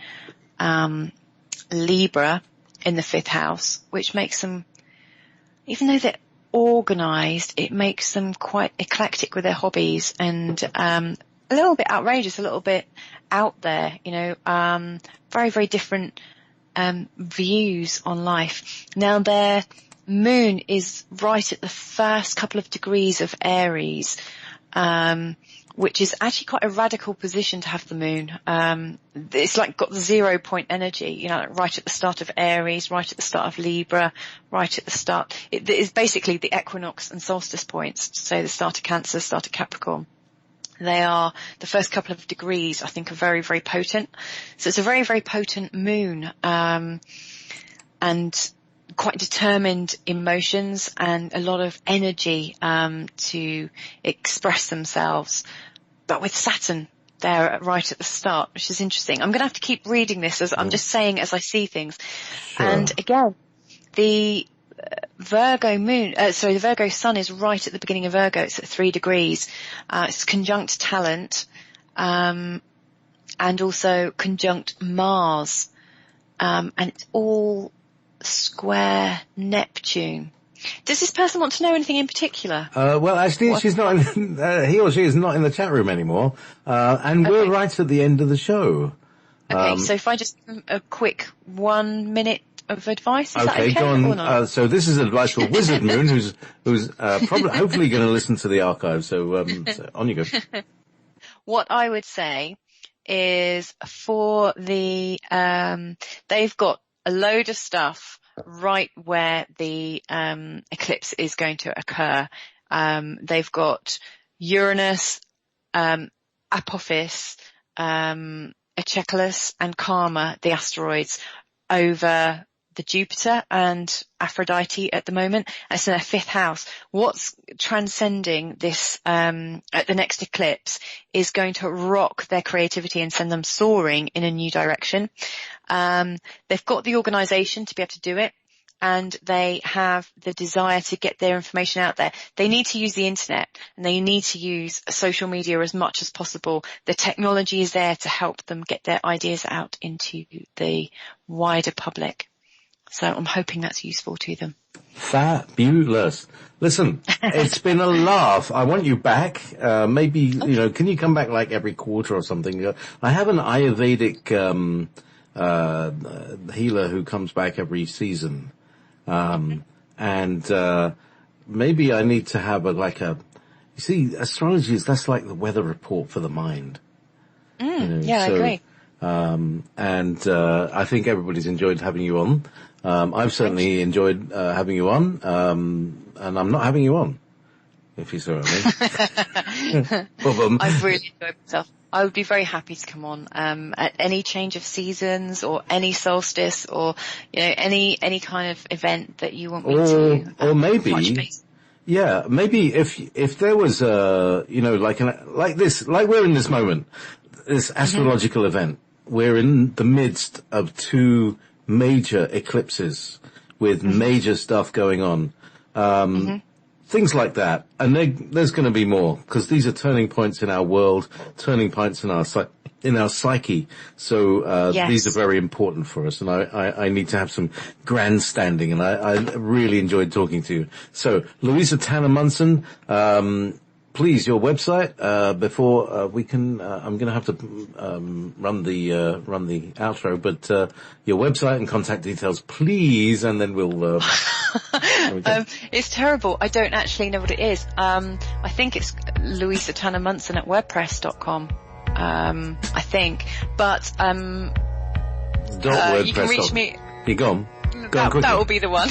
Libra in the 5th house, which makes them, even though they're organised, it makes them quite eclectic with their hobbies, and a little bit outrageous, a little bit out there, you know, very, very different views on life. Now their moon is right at the first couple of degrees of Aries, which is actually quite a radical position to have the moon. It's like got the 0 point energy, you know, like right at the start of Aries, right at the start of Libra, right at the start. It is basically the equinox and solstice points. So the start of Cancer, start of Capricorn. They are the first couple of degrees, I think, are very, very potent. So it's a very, very potent moon, and quite determined emotions and a lot of energy, to express themselves. But with Saturn there right at the start, which is interesting. I'm going to have to keep reading this as I'm just saying as I see things. Sure. And again, the Virgo moon, the Virgo sun is right at the beginning of Virgo. It's at 3 degrees. It's conjunct talent, and also conjunct Mars. And it's all square Neptune. Does this person want to know anything in particular? Well, actually, she's not he or she is not in the chat room anymore. And we're right at the end of the show. Okay, so if I just a quick 1 minute of advice, is that okay? Go on. So this is advice for Wizard Moon, who's probably hopefully going to listen to the archive. So on you go. What I would say is for the they've got a load of stuff right where the eclipse is going to occur. They've got Uranus, Apophis, Eclipse, and Karma, the asteroids, over the Jupiter and Aphrodite at the moment. And it's in their 5th house. What's transcending this at the next eclipse is going to rock their creativity and send them soaring in a new direction. They've got the organisation to be able to do it, and they have the desire to get their information out there. They need to use the internet, and they need to use social media as much as possible. The technology is there to help them get their ideas out into the wider public. So I'm hoping that's useful to them. Fabulous. Listen, it's been a laugh. I want you back. Maybe, okay. Can you come back like every quarter or something? I have an Ayurvedic healer who comes back every season. And maybe I need to have you see, astrology that's like the weather report for the mind. Yeah, I agree. And I think everybody's enjoyed having you on. I've certainly enjoyed having you on, and I'm not having you on, if you see what I mean. I've really enjoyed myself. I would be very happy to come on at any change of seasons or any solstice or any kind of event that you want me to. Or maybe, yeah, maybe if there was like this, like we're in this moment, this astrological event. We're in the midst of 2 major eclipses with major stuff going on. Things like that. And there's going to be more, because these are turning points in our world, turning points in our psyche. So, yes. These are very important for us. And I need to have some grandstanding, and I really enjoyed talking to you. So, Louisa Tanner Munson, please, your website, before we can, I'm going to have to run the outro, but your website and contact details, please, and then we'll it's terrible. I don't actually know what it is. I think it's Louisa Tanner Munson at WordPress.com. I think, but you can reach me. You gone? That will be the one.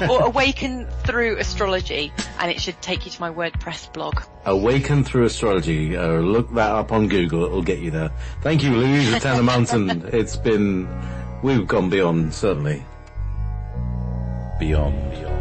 Or Awaken Through Astrology, and it should take you to my WordPress blog. Awaken Through Astrology. Look that up on Google. It'll get you there. Thank you, Louisa Tanner Munson. We've gone beyond, certainly. Beyond.